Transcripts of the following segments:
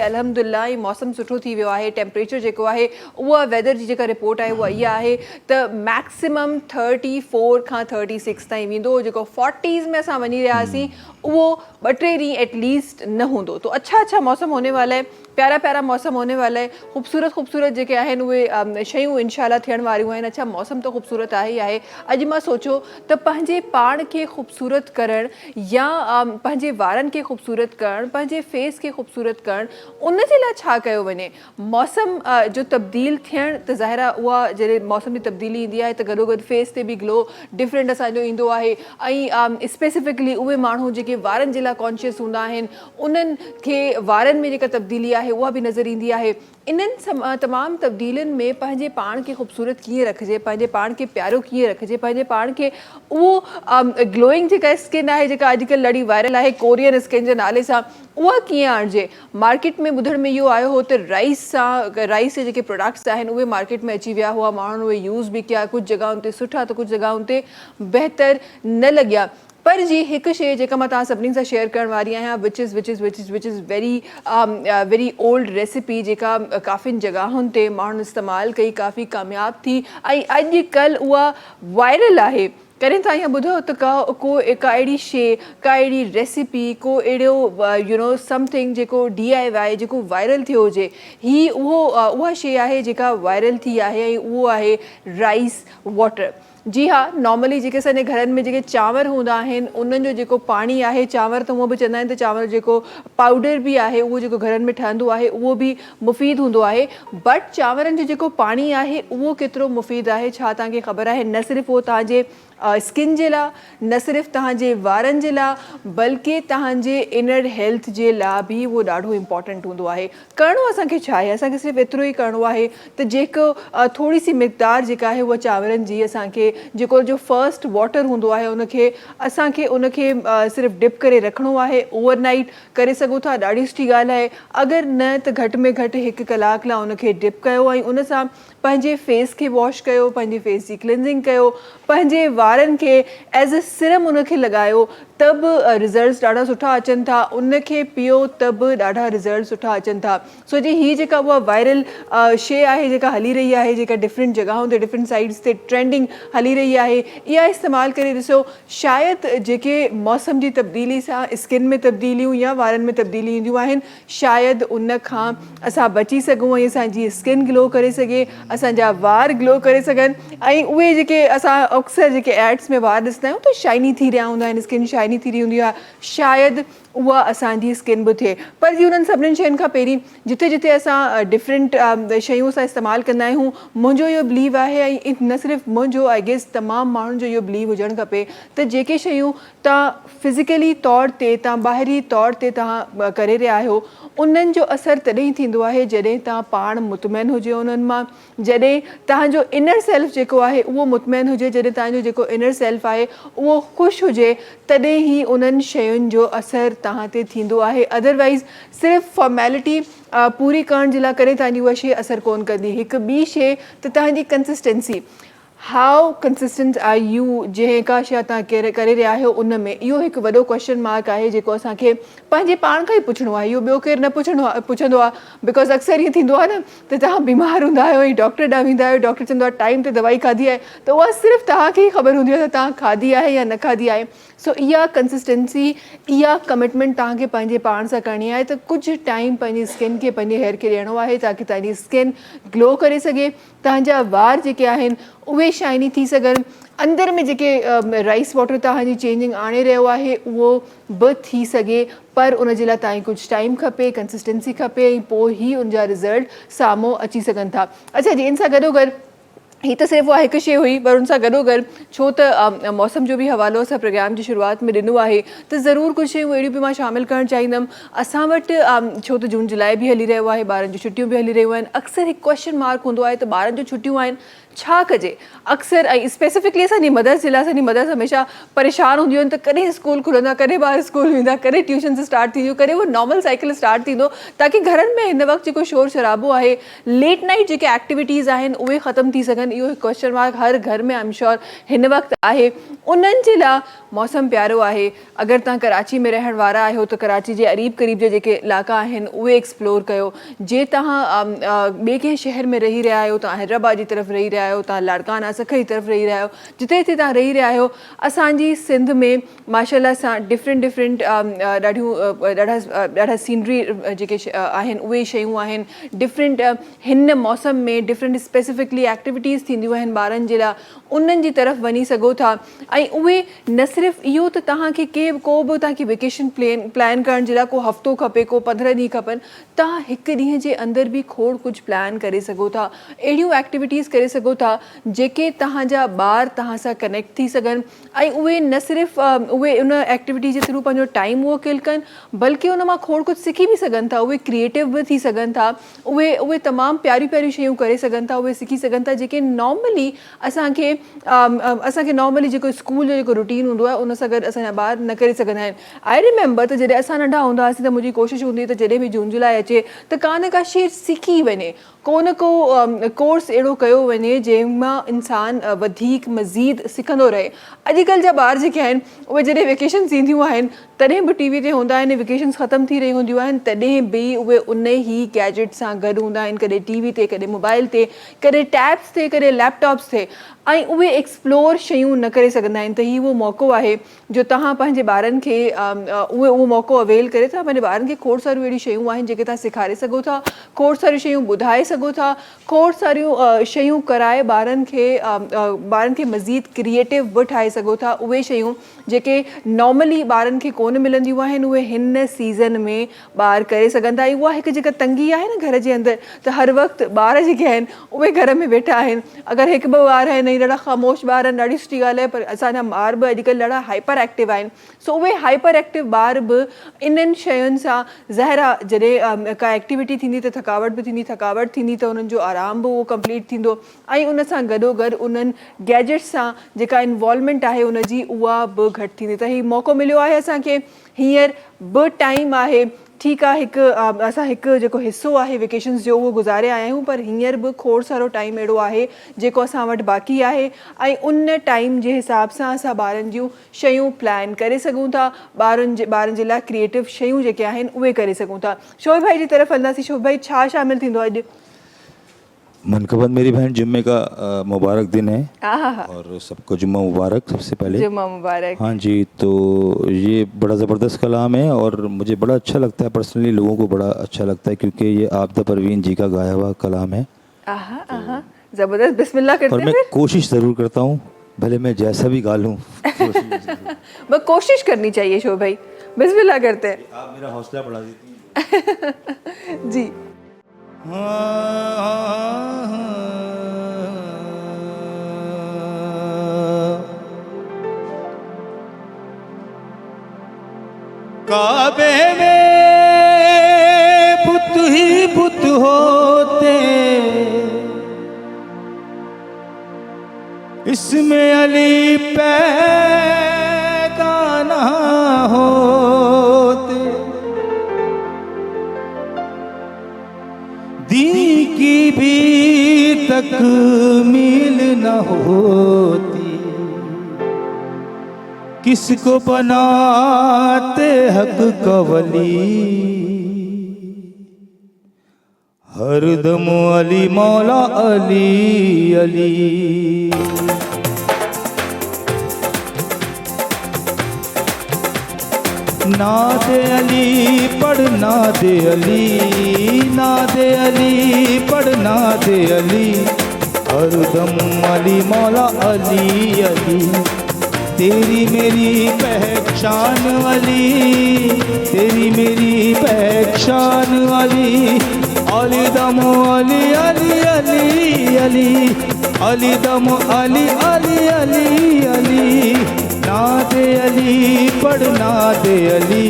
अल्हम्दुलिल्लाह ई मौसम सुठो थी वियो आहे। टेम्परेचर जेको आहे उहा वेदर जी जेका रिपोर्ट आहे उहा इहा आहे त मैक्सिमम 34 खां 36 ताईं वेंदो। जेको 40s में असां वञी रहियासीं वो 2-3 ॾींहं एटलीस्ट न होंदो। तो अच्छा मौसम होने वाला है, प्यारा मौसम होने वाला है। खूबसूरत जेके आहिनि उहे शयूं इंशाल्लाह थियण वारियूं आहिनि। अच्छा मौसम तो खूबसूरत आहे ही आहे। अॼु मां सोचो त पंहिंजे पाण खे खूबसूरत करण या पंहिंजे वारनि खे खूबसूरत करण, पंहिंजे फेस खे खूबसूरत करण, उन जे लाइ छा कयो वञे। मौसम जो तब्दील थियण त ज़ाहिर आहे उहा जॾहिं मौसम जी तब्दीली ईंदी आहे त गॾोगॾु फेस ते बि ग्लो डिफरेंट असांजो ईंदो आहे। ऐं स्पेसिफिकली उहे माण्हू जेके वारनि जे लाइ कॉन्शियस हूंदा आहिनि उन्हनि खे वारनि में जेका तब्दीली आहे उहा बि नज़र ईंदी आहे। इन्हनि तमामु तब्दीलियुनि में पंहिंजे पाण खे खूबसूरत कीअं रखिजे, पंहिंजे पाण खे प्यारो कीअं रखिजे, पंहिंजे पाण खे उहो ग्लोइंग जेका स्किन आहे जेका अॼुकल्ह ॾाढी वायरल आहे कोरियन स्किन जे नाले सां, उहा कीअं आणिजे। मार्केट में ॿुधण में इहो आयो हो त राइस जे जेके प्रोडक्ट्स आहिनि उहे मार्केट में अची विया हुआ। माण्हुनि उहे यूज़ बि कया, कुझु जॻहियुनि ते सुठा त कुझु जॻहियुनि ते बहितर न लॻिया। पर जी हिकु शइ जेका मां तव्हां सभिनी सां शेयर करण वारी आहियां which is very old recipe जेका काफ़ियुनि जॻहियुनि ते माण्हुनि इस्तेमालु कई, काफ़ी कामयाबु थी ऐं अॼुकल्ह उहा वायरल आहे। कॾहिं तव्हां ईअं ॿुधो त का अहिड़ी शइ, का अहिड़ी रेसिपी, को अहिड़ो समथिंग जेको DIY जेको वायरल थियो हुजे। उहा शइ आहे जेका वायरल थी आहे ऐं उहो आहे राइस वाटर। जी हा, नॉर्मली जेके असांजे घरनि में जेके चांवर हूंदा आहिनि उन्हनि जो जेको पाणी आहे, चांवर त हूअं बि चवंदा आहिनि त चांवर जेको पाउडर बि आहे उहो जेको घरनि में ठहंदो आहे उहो बि मुफ़ीद हूंदो आहे। बट चांवरनि जो जेको पाणी आहे उहो केतिरो मुफ़ीद आहे छा तव्हांखे ख़बर आहे। न सिर्फ़ु उहो तव्हांजे स्किन जे लाइ, न सिर्फ़ु तव्हांजे वारनि जे लाइ, बल्कि तव्हांजे इनर हेल्थ जे लाइ बि उहो ॾाढो इम्पॉर्टेंट हूंदो आहे। करिणो असांखे छा आहे, असांखे सिर्फ़ु एतिरो ई करिणो आहे त जेको थोरी सी मिक़दार जेका आहे उहा चांवरनि जी असांखे जेको जो फर्स्ट वाटर हूंदो आहे असांखे उनखे सिर्फ़ु डिप करे रखिणो आहे। ओवरनाइट करे सघो था, ॾाढी सुठी ॻाल्हि आहे। अगरि न त घटि में घटि 1 कलाक लाइ उनखे डिप कयो ऐं उन सां पंहिंजे फेस खे वॉश कयो, पंहिंजे फेस जी क्लिनजिंग कयो, पंहिंजे वारनि खे एज़ अ सिरम उनखे लॻायो त बि रिज़ल्ट्स ॾाढा सुठा अचनि था। उनखे पीओ त बि ॾाढा रिज़ल्ट सुठा अचनि था। सो जी हीअ जेका उहा वायरल शइ आहे जेका हली रही आहे, जेका डिफरेंट जॻहियुनि ते डिफरेंट साइड्स ते ट्रेंडिंग हली रही आहे, इहा इस्तेमालु करे ॾिसो। शायदि जेके मौसम जी तब्दीली सां स्किन में तब्दीलियूं या वारनि में तब्दीली ईंदियूं आहिनि, शायदि उन खां असां बची सघूं ऐं असांजी स्किन ग्लो करे सघे, असांजा वार ग्लो करे सघनि। ऐं उहे जेके असां अक्सर जेके एड्स में वार ॾिसंदा आहियूं त शाइनी थी रहिया हूंदा आहिनि, स्किन शाइनी थी रही हूंदी आहे, शायदि उहा असांजी स्किन बि थिए। पर जी उन्हनि सभिनीनि शयुनि खां पहिरीं जिथे जिथे असां डिफरेंट शयूं असां इस्तेमालु कंदा आहियूं, मुंहिंजो इहो बिलीव आहे ऐं न सिर्फ़ु मुंहिंजो, आई गेस तमामु माण्हुनि जो इहो बिलीव हुजणु खपे त जेके शयूं तव्हां फिज़िकली तौर ते, तव्हां ॿाहिरी तौर ते तव्हां करे रहिया आहियो, उन्हनि जो असरु तॾहिं थींदो आहे जॾहिं तव्हां पाण मुतमइन हुजे उन्हनि मां, जॾहिं तव्हांजो इनर सेल्फ जेको आहे उहो मुतमइन हुजे, जॾहिं तव्हांजो जेको इनर सेल्फ आहे उहो ख़ुशि हुजे, तॾहिं ई उन्हनि शयुनि जो असरु तव्हां ते थींदो आहे। अदरवाइज़ सिर्फ़ु फॉर्मेलिटी पूरी करण जे लाइ करे तव्हांजी उहा शइ असरु कोन कंदी। हिकु ॿी शइ त तव्हांजी कंसिस्टेंसी, हाउ कंसिस्टेंट आर यू, जंहिं का शइ तव्हां करे रहिया आहियो उन में, इहो हिकु वॾो क्वेश्चन मार्क आहे जेको असांखे पंहिंजे पाण खां ई पुछिणो आहे। इहो ॿियो केरु न पुछंदो आहे। बिकॉज़ अक्सर ईअं थींदो आहे न त तव्हां बीमार हूंदा आहियो ऐं डॉक्टर ॾांहुं वेंदा आहियो, डॉक्टर चवंदो आहे टाइम ते दवाई खाधी आहे, त उहा सिर्फ़ु तव्हांखे ई ख़बर हूंदी आहे त तव्हां खाधी आहे या न खाधी आहे। सो इहा कंसिस्टेंसी, इहा कमिटमेंट तव्हांखे पंहिंजे पाण सां करणी आहे त कुझु टाइम पंहिंजी स्किन खे, पंहिंजे हेयर खे ॾियणो आहे ताकी तव्हांजी स्किन ग्लो करे सघे, तव्हांजा वार जेके आहिनि उहे शाइनी थी सघनि, अंदर में जेके राइस वाटर तव्हांजी चेंजिंग आणे रहियो आहे उहो बि थी सघे। पर उन जे लाइ तव्हांखे कुझु टाइम खपे, कंसिस्टेंसी खपे ऐं पोइ ई उनजा रिज़ल्ट साम्हूं अची सघनि था। अच्छा जी, इन सां गॾोगॾु ही त सिर्फ़ु उहा हिकु शइ हुई, पर उन सां गॾोगॾु छो त मौसम जो बि हवालो असां प्रोग्राम जी शुरूआति में ॾिनो आहे त ज़रूरु कुझु शयूं अहिड़ियूं बि मां शामिलु करणु चाहींदमि। असां वटि छो त जून जुलाई बि हली रहियो आहे, ॿारनि जूं छुट्टियूं बि हली रहियूं आहिनि, अक्सर हिकु क्वेश्चन मार्क हूंदो आहे त ॿारनि जूं छुट्टियूं आहिनि छा कजे अक्सर स्पेसिफिकली असांजी मदर्स हमेशा परेशान हूंदियूं आहिनि त कॾहिं स्कूल खुलंदा, कॾहिं ॿार स्कूल वेंदा, कॾहिं ट्यूशन्स स्टार्ट थींदियूं, कॾहिं उहो नॉर्मल साइकिल स्टार्ट थींदो, ताकी घरनि में हिन वक़्तु जेको शोर शराबो आहे, लेट नाइट जेके एक्टिविटीज़ आहिनि उहे ख़तमु थी सघनि। इहो हिकु क्वेश्चन मार्क हर घर में आई एम श्योर हिन वक़्तु आहे। उन्हनि जे लाइ मौसम प्यारो आहे। अगरि तव्हां कराची में रहण वारा आहियो त कराची जे अरीब क़रीब जे जेके इलाइक़ा आहिनि उहे एक्सप्लोर कयो। जे तव्हां ॿिए कंहिं शहर में रही रहिया आहियो, तव्हां हैदराबाद जी तरफ़ रही रहिया आहियो, तव्हां लाड़काना सख जी तरफ़ रही रहिया आहियो, जिते जिते तव्हां रही रहिया आहियो, असांजी सिंध में माशाल्लाह सां डिफरेंट ॾाढा सीनरी जेके आहिनि उहे शयूं आहिनि। डिफरेंट हिन मौसम में डिफरेंट स्पेसिफिकली एक्टिविटीज़ थींदियूं आहिनि ॿारनि जे लाइ, उन्हनि जी तरफ़ वञी सघो था। ऐं उहे न सिर्फ़ु इहो त तव्हांखे को बि तव्हांखे वेकेशन प्लान करण जे लाइ को हफ़्तो खपे, को 15 ॾींहं खपनि, तव्हां हिकु ॾींहं जे अंदरि बि खोड़ कुझु प्लान करे सघो था। अहिड़ियूं एक्टिविटीज़ करे सघो था जेके तव्हांजा ॿार तव्हां सां कनेक्ट थी सघनि, ऐं उहे न सिर्फ़ु उहे उन एक्टिविटी जे थ्रू पंहिंजो टाइम उहो किल कनि, बल्कि उन मां खोड़ कुझु सिखी बि सघनि था। उहे क्रिएटिव बि थी सघनि था, उहे तमामु प्यारियूं शयूं करे सघनि था, उहे सिखी सघनि था जेके नॉर्मली असांखे नॉर्मली जेको स्कूल जो जेको रूटीन हूंदो आहे उन सां गॾु असांजा ॿार न करे सघंदा आहिनि। आई रिमेंबर त जॾहिं असां नंढा हूंदा हुआसीं त मुंहिंजी कोशिशि हूंदी हुई त जॾहिं बि जून जुलाई अचे त का न का शइ सिखी वञे, को न को कोर्स अहिड़ो कयो वञे जंहिंमां इंसानु वधीक मज़ीद सिखंदो रहे। अॼुकल्ह जा ॿार जेके आहिनि उहे जॾहिं वेकेशन्स ईंदियूं आहिनि तॾहिं बि टीवी ते हूंदा आहिनि, वेकेशन्स ख़तमु थी रही हूंदियूं आहिनि तॾहिं बि उहे उन ई गैजेट सां गॾु हूंदा आहिनि, कॾहिं टीवी ते, कॾहिं मोबाइल ते, कॾहिं टैब्स ते, कॾहिं लैपटॉप्स ते, ऐं उहे एक्सप्लोर शयूं न करे सघंदा आहिनि। त हीउ उहो मौक़ो आहे जो तव्हां पंहिंजे ॿारनि खे उहो मौक़ो अवेल करे तव्हां पंहिंजे ॿारनि खे खोड़ सारियूं अहिड़ियूं शयूं आहिनि जेके तव्हां सेखारे सघो था, खोड़ सारियूं शयूं ॿुधाए सघो था, खोड़ सारियूं शयूं कराए ॿारनि खे मज़ीद क्रिएटिव बि ठाहे सघो था। उहे शयूं जेके नॉर्मली ॿारनि खे कोन मिलंदियूं आहिनि उहे हिन सीज़न में ॿार करे सघनि था। ऐं उहा हिकु जेका तंगी आहे न घर जे अंदरि, त हर वक़्तु ॿार जेके आहिनि उहे घर में वेठा आहिनि। अगरि हिकु ॿ ॿार आहिनि ॾाढा ख़ामोश ॿार आहिनि, ॾाढी सुठी ॻाल्हि आहे, पर असांजा ॿार बि अॼुकल्ह ॾाढा हाइपर एक्टिव आहिनि। सो उहे हाइपर एक्टिव ॿार बि इन्हनि शयुनि सां ज़ाहिर आहे जॾहिं का एक्टिविटी थींदी त थकावट बि थींदी त उन्हनि जो आराम बि उहो कंप्लीट थींदो, ऐं उन सां गॾोगॾु उन्हनि गैजेट्स सां जेका इन्वॉल्वमेंट आहे उनजी उहा बि घटि थींदी। त हीउ मौक़ो मिलियो आहे असांखे, हींअर बि टाइम आहे, ठीकु आहे, असां हिकु जेको हिसो आहे वेकेशन्स जो उहो गुज़ारे आया आहियूं, पर हींअर बि खोड़ सारो टाइम अहिड़ो आहे जेको असां वटि बाक़ी आहे, ऐं उन टाइम जे हिसाब सां असां ॿारनि जूं शयूं प्लान करे सघूं था, ॿारनि जे लाइ क्रिएटिव शयूं जेके आहिनि उहे करे सघूं था। शोएब भाई जी तरफ़ हलंदासीं। शोएब भाई, छा शामिल थींदो अॼु? मनकबत मेरी बहन, जुम्मे का मुबारक दिन है और सबको जुम्मा मुबारक। सबसे पहले जुम्मा मुबारक। हाँ जी, तो ये बड़ा ज़बरदस्त कलाम है और मुझे बड़ा अच्छा लगता है, पर्सनली लोगों को बड़ा अच्छा लगता है, क्योंकि ये आबिदा परवीन जी का गाया हुआ कलाम है। ज़बरदस्त, बिस्मिल्लाह करते हैं। और मैं कोशिश ज़रूर करता हूँ, भले मैं जैसा भी गा लूँ बस कोशिश करनी चाहिए। शोएब भाई, बिस्मिल्लाह करते हैं। आप मेरा हौसला बढ़ा देती हैं जी। काबे में बुत ही बुत होते, इसमें अली पैदा ना होते, दी की भी तकमील न होती, किसको बनाते हक का वली, हरदम अली मौला अली अली। नादे अली पढ़ नादे अली, नादे अली पढ़ नादे अली, हरदम अली मौला अली अली। तेरी मेरी पहचान अली, तेरी मेरी पहचान अली, अली दम अली अली अली अली, अली दम अली अली अली अली। नादे अली पढ़ नादे अली,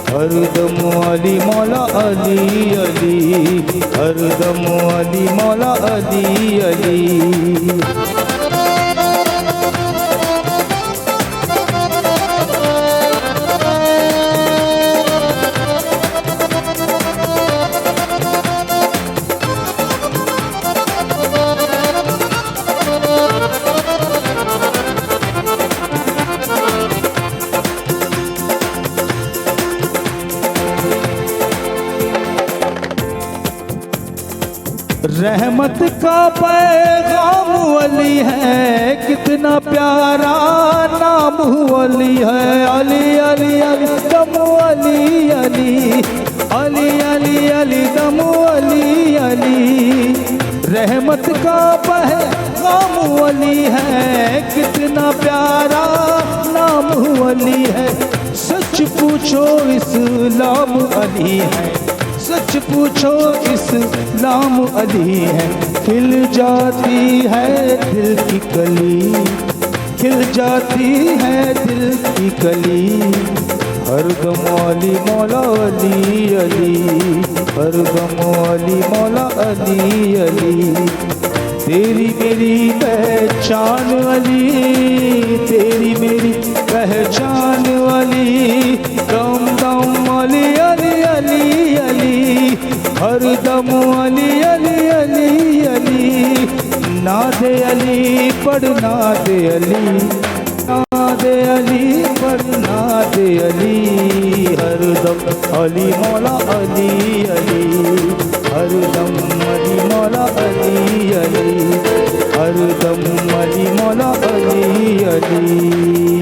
हरदम अली मौला अली अली, हरदम अली मौला अली अली। रहमत का पैगाम अली है, कितना प्यारा नाम अली है। अली अली अली दम अली अली, अली अली अली दम अली अली। रहमत का पैगाम अली है, कितना प्यारा नाम अली है। सच पूछो इस्लाम अली है, सच पूछो इस्लाम अली है। खिल जाती है दिल की कली, खिल जाती है दिल की कली। हरदम अली मौला अली अली, हरदम अली मौला अली अली। तेरी मेरी पहचान अली, तेरी मेरी पहचान अली। दम दम अली अली अली अली, हरदम अली अली अली अली। नादे अली पढ़ नादे अली, नादे अली पढ़ नादे अली। हरदम अली मौला अली अली, हरदम अली मौला अली अली, हरदम अली मौला अली अली।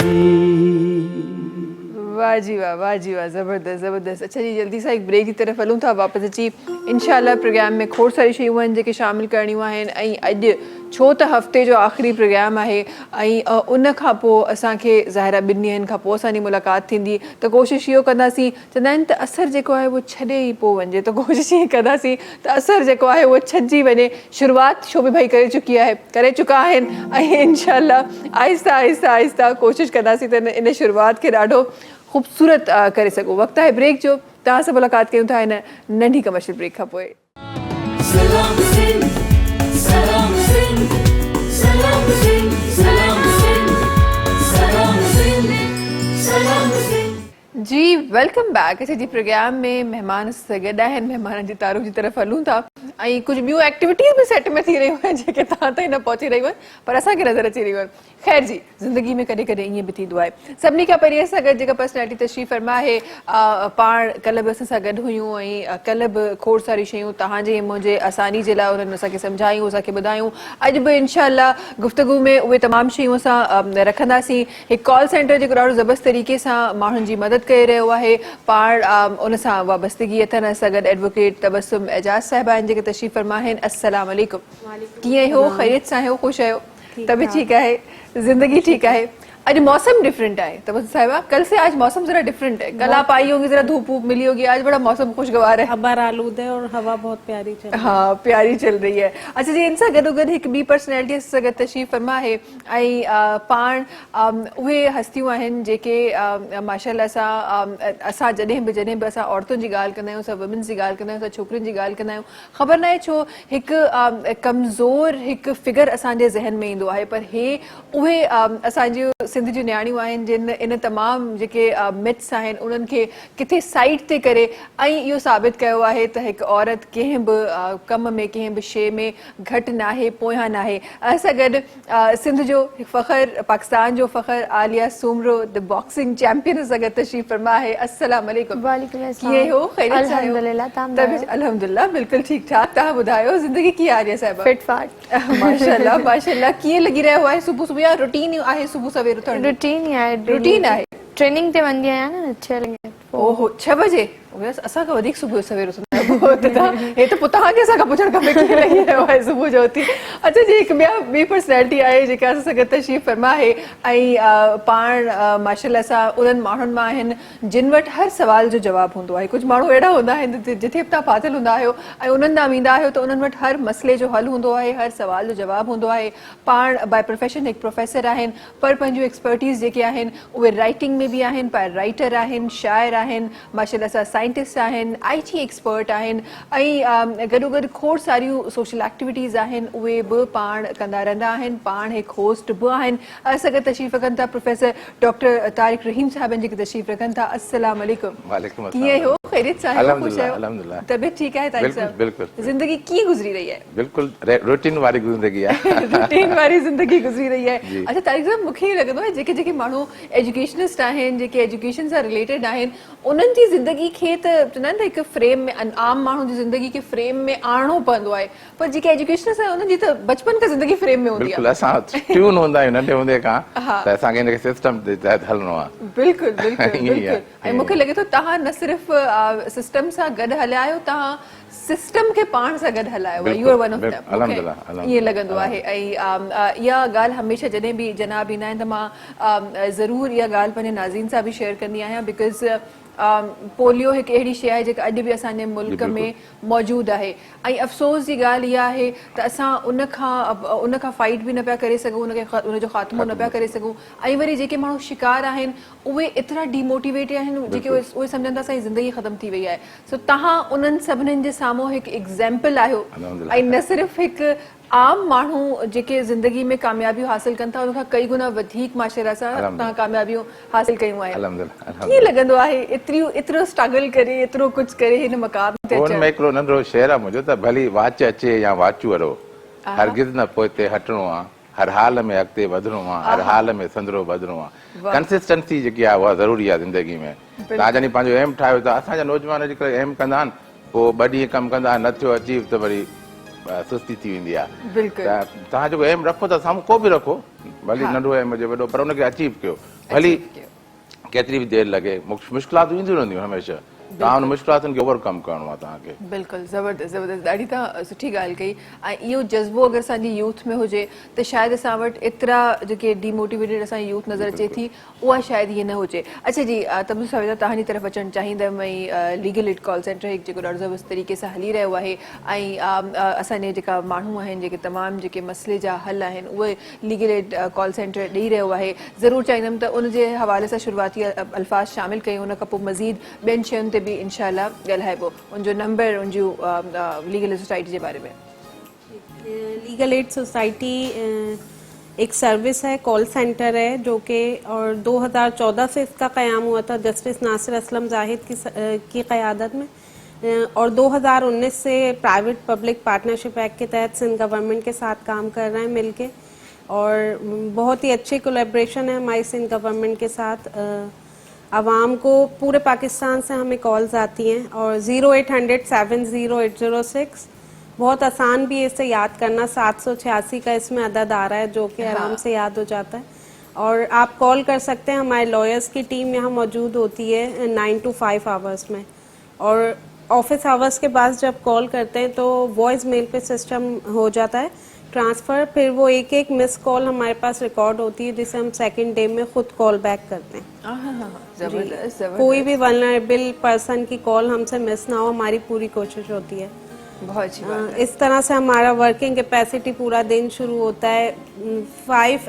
वाह जी वाह, वाह जी वाह, ज़बरदस्त ज़बरदस्त। अच्छा जी, जल्दी सा एक ब्रेक की तरफ हलूं था, वापस अची इंशाल्लाह प्रोग्राम में खोड़ सारी शयूं आहिनि जेके शामिल करणियूं आहिनि। ऐं अॼु छो त हफ़्ते जो आख़िरी प्रोग्राम आहे ऐं उन खां पोइ असांखे ज़ाहिर आहे 2 ॾींहंनि खां पोइ असांजी मुलाक़ात थींदी, त कोशिशि इहो कंदासीं। चवंदा आहिनि त असरु जेको आहे उहो छॾे ई पोइ वञे, त कोशिशि ईअं कंदासीं त असरु जेको आहे उहो छॾिजी वञे। शुरूआति शो बि भई करे चुका आहिनि ऐं इंशाल्लाह आहिस्ता आहिस्ता आहिस्ता कोशिशि कंदासीं त इन शुरूआति खे ॾाढो ख़ूबसूरत करे सघूं। वक़्तु आहे ब्रेक जो, तव्हां सां मुलाक़ात कयूं था हिन नंढी कमर्शियल ब्रेक खां पोइ। जी वेलकम बैक। अच्छा जी, प्रोग्राम में महिमान सां गॾु आहिनि, महिमाननि जी तारीफ़ जी तरफ़ हलूं था ऐं कुझु ॿियूं एक्टिविटीज़ बि सेट में थी रहियूं आहिनि जेके तव्हां ताईं न पहुची रहियूं आहिनि पर असांखे नज़र अची रहियूं आहिनि। ख़ैर जी, ज़िंदगी में कॾहिं कॾहिं ईअं बि थींदो आहे। सभिनी खां पहिरीं असां गॾु जेका पर्सनैलिटी तशरीफ़ फरमा आहे, पाण कल्ह बि असां सां गॾु हुयूं ऐं कल्ह बि खोड़ सारी शयूं तव्हांजे मुंहिंजे आसानी जे लाइ उन्हनि असांखे सम्झायूं, असांखे ॿुधायूं। अॼु बि इनशाअल्लाह गुफ़्तगू में उहे तमामु शयूं असां रखंदासीं। हिकु कॉल सेंटर जेको ॾाढो ज़बरदस्त तरीक़े सां माण्हुनि जी मदद करे रहियो आहे। पाण उन सां वाबस्तगी अथनि असां गॾु एडवोकेट तबस्सुम एजाज़ साहिबा आहिनि जेके तशरीफ़ फरमा आहिनि। अस्सलाम वालेकुम, कीअं हो? ख़ैरियत सां आहियो? ख़ुशि आहियो? तबीयत ठीकु आहे? ज़िंदगी ठीकु आहे? आज मौसम डिफरेंट है तबस्सुम साहिबा, कल से आज मौसम जरा डिफरेंट है। कल आप आई होंगी, जरा धूप वूप मिली होगी, आज बड़ा मौसम खुशगवार है, खबर आलूद है और हवा बहुत प्यारी चल रही है। हाँ, प्यारी चल रही है। अच्छा जी, इनसा गॾोगॾु हिकु ॿी पर्सनैलिटी सां गॾु तशरीफ़ फरमा है ऐं पाण उहे हस्तियूं आहिनि जेके माशाअल्लाह सां असां जॾहिं बि असां औरतुनि जी ॻाल्हि कंदा आहियूं, असां वुमेन्स जी ॻाल्हि कंदा आहियूं, असां छोकिरियुनि जी ॻाल्हि कंदा आहियूं, ख़बर नाहे छो हिकु कमज़ोर हिकु फिगर असांजे ज़हन में ईंदो आहे, पर हे उहे असांजियूं सिंध जूं न्याणियूं आहिनि जिन इन तमामु जेके मिथ्स आहिनि उन्हनि खे किथे साइड ते करे ऐं इहो साबित कयो आहे त हिकु औरत कंहिं बि कम में कंहिं बि शइ में घटि नाहे, पोयां नाहे। असां गॾु सिंध जो फ़ख़्रु, पाकिस्तान जो फ़ख़्रु Alia Soomro the boxing champion सां गॾु तशरीफ़ फरमा आहे। अस्सलाम वालेकुम। कीअं हो? ख़ैरियत सां आहियो? अल्हम्दुलिल्लाह बिल्कुल ठीक ठाक। तव्हां ॿुधायो ज़िंदगी कीअं आहे आलिया साहिबा? फिट फाट माशाअल्लाह माशाअल्लाह। कीअं लॻी रहियो आहे? सुबुह सुबुह या रूटीन आहे सुबुह सवेर उथण? रूटीन ही है, रूटीन आहे। ट्रेनिंग ते वंदी आहियां न 6 लॻे। ओहो, 6 बजे? असांखां वधीक सुबुह सवेर उथंदा आहियो। बहुत था हे तो पुता के सां पुछण खपे कीअं लगी रहियो आहे सुबुह जो उथी। अच्छा जी हिकु ॿी पर्सनैलिटी आहे जेका असां सां गॾु तशरीफ़ फरमा आहे ऐं पाण माशाल्लाह सां उन्हनि माण्हुनि मां आहिनि जिन वटि हर सवाल जो जवाबु हूंदो आहे। कुझु माण्हू अहिड़ा हूंदा आहिनि जिथे बि तव्हां फाथल हूंदा आहियो ऐं उन्हनि ॾांहुं वेंदा आहियो त उन्हनि वटि हर मसइले जो हल हूंदो आहे, हर सवाल जो जवाबु हूंदो आहे। पाण बाय प्रोफेशन हिकु प्रोफेसर आहिनि पर पंहिंजूं एक्सपर्टीज़ जेके आहिनि उहे राइटिंग में बि आहिनि, पर राइटर आहिनि, शाइर आहिनि, माशाल्लाह सां साइंटिस्ट आहिनि, IT एक्सपर्ट आहिनि ऐं गॾोगॾु खोड़ सारियूं सोशल एक्टिविटीज़ आहिनि उहे बि पाण कंदा रहंदा आहिनि। पाण हिकु होस्ट बि आहिनि। असां गॾु तशरीफ़ रखनि था प्रोफेसर डॉक्टर तारिक रहीम साहिबनि जेके तशरीफ़ रखनि था। अस्सलाम वालेकुम। वालेकुम अस्सलाम। कीअं हो? ख़ैरियत सां आहियो? ख़ुशि आहियो? अल्हम्दुलिल्लाह। तबियत ठीक आहे तारिक साहब? बिल्कुल। ज़िंदगी कीअं गुज़री रही है? बिल्कुल रूटीन वारी ज़िंदगी आहे। रूटीन वारी ज़िंदगी गुज़री रही है। अच्छा तारिक साहब मूंखे ईअं लॻंदो आहे जेके जेके माण्हू एजुकेशनिस्ट आहिनि, जेके एजुकेशन सां रिलेटेड आहिनि, उन्हनि जी ज़िंदगी खे त चवंदा आहिनि त हिकु फ्रेम में आम माण्हू जी ज़िंदगी खे फ्रेम में आणणो पवंदो आहे, पर जेके एजुकेशनिस्ट आहिनि उन्हनि जी त बचपन खां ज़िंदगी फ्रेम में हूंदी आहे। बिल्कुल असां ट्यून हूंदा आहियूं नंढे हूंदे खां त असांखे हिन सिस्टम जे तहत हलणो आहे। बिल्कुल बिल्कुल बिल्कुल। ऐं मूंखे लॻे थो तव्हां न सिर्फ़ सिस्टम सां गॾु हलिया आहियो, तव्हां सिस्टम खे पाण सां गॾु हलायो आहे। You are one of them. ईअं लॻंदो आहे ऐं इहा ॻाल्हि हमेशह जॾहिं बि जनाब ईंदा आहिनि त मां ज़रूरु इहा ॻाल्हि पंहिंजे नाज़रीन सां बि शेयर कंदी आहियां बिकॉज़ पोलियो हिकु अहिड़ी शइ आहे जेका अॼु बि असांजे मुल्क में मौजूदु आहे ऐं अफ़सोस जी ॻाल्हि इहा आहे त असां उन खां फाइट बि न पिया करे सघूं, उनजो ख़ात्मो न पिया करे सघूं ऐं वरी जेके माण्हू शिकार आहिनि उहे एतिरा डिमोटिवेटेड आहिनि जेके उहे सम्झनि था असांजी ज़िंदगी ख़तमु थी वई आहे। सो तव्हां उन्हनि सभिनीनि जे साम्हूं हिकु एग्ज़ाम्पल आहियो ऐं न सिर्फ़ु हिकु आम माण्हू जेके ज़िंदगी में कामयाबियूं हासिल कनि था उनखां कई गुना वधीक माशाल्लाह सां तव्हां कामयाबियूं हासिल कयूं आहिनि। कीअं लॻंदो आहे एतिरो स्ट्रगल करे एतिरो कुझु करे हिन मक़ाम ते अचणु? में हिकिड़ो नंढो शेर आहे मुंहिंजो त भली वाच अचे या वाचू वारो हरगिज़ न पोइते हटणो आहे, हर हाल में अॻिते वधणो आहे, हर हाल में संदरो वधणो आहे। कंसिस्टेंसी जेकी आहे उहा ज़रूरी आहे ज़िंदगी में। तव्हां जॾहिं पंहिंजो एम ठाहियो त असांजा नौजवान अॼुकल्ह एम कंदा आहिनि पोइ 2 ॾींहं कमु कंदा न थियो अचीव त वरी सुस्ती थी वेंदी आहे। त तव्हां जेको एम रखो त साम्हूं को बि रखो भली नंढो एम हुजे वॾो पर उनखे अचीव कयो भली केतिरी बि देरि लॻे। मुश्किलातूं ईंदियूं रहंदियूं हमेशह, तव्हां उन मुश्किलातुनि खे ओवरकम करणो आहे तव्हांखे। बिल्कुलु ज़बरदस्त ज़बरदस्त ॾाढी तव्हां सुठी ॻाल्हि कई ऐं इहो जज़्बो अगरि असांजी यूथ में हुजे त शायदि असां वटि एतिरा जेके डिमोटिवेटेड असांजी यूथ नज़र अचे थी उहा शायदि हीअ न हुजे। अच्छा जी तब्दील साहिबा तव्हांजी तरफ़ अचणु चाहींदमि ऐं लीगल एड कॉल सेंटर हिकु जेको ॾाढो ज़बरदस्त तरीक़े सां हली रहियो आहे ऐं असांजे जेका माण्हू आहिनि जेके तमामु जेके मसइले जा हल आहिनि उहे लीगल एड कॉल सेंटर ॾेई रहियो आहे। ज़रूरु चाहींदमि त उनजे हवाले सां शुरूआती अल्फाज़ शामिल कयूं, उन खां पोइ मज़ीद ॿियनि शयुनि ते बि इंशाल्लाह ॻाल्हाइबो। उनजो नंबर उनजूं लीगल एड सोसाइटी के बारे में। लीगल एड सोसाइटी एक सर्विस है, कॉल सेंटर है जो कि और 2014 से इसका क़याम हुआ था जस्टिस नासिर असलम जाहिद की क़यादत में और 2019 से प्राइवेट पब्लिक पार्टनरशिप एक्ट के तहत सिंध गवर्नमेंट के साथ काम कर रहे हैं मिलके और बहुत ही अच्छी कोलैबोरेशन है हमारी सिंध गवर्नमेंट के साथ। आवाम को पूरे पाकिस्तान से हमें कॉल्स आती हैं और 0800 70806 बहुत आसान भी है इसे याद करना, 786 का इसमें अदद आ रहा है जो कि आराम से याद हो जाता है और आप कॉल कर सकते हैं। हमारे लॉयर्स की टीम यहाँ मौजूद होती है 9 to 5 आवर्स में और ऑफिस आवर्स के बाद जब कॉल करते हैं तो वॉइस मेल पे सिस्टम हो जाता है ट्रांसफ़र, फिर वो एक मिस कॉल हमारे पास रिकॉर्ड होती है जिसे हम सेकंड डे में खुद कॉल बैक करते हैं। कोई भी वल्नरेबल पर्सन की कॉल हमसे मिस ना हो, हमारी पूरी कोशिश होती है। बहुत अच्छी बात है। इस तरह से हमारा वर्किंग कैपेसिटी पूरा दिन शुरू होता है 5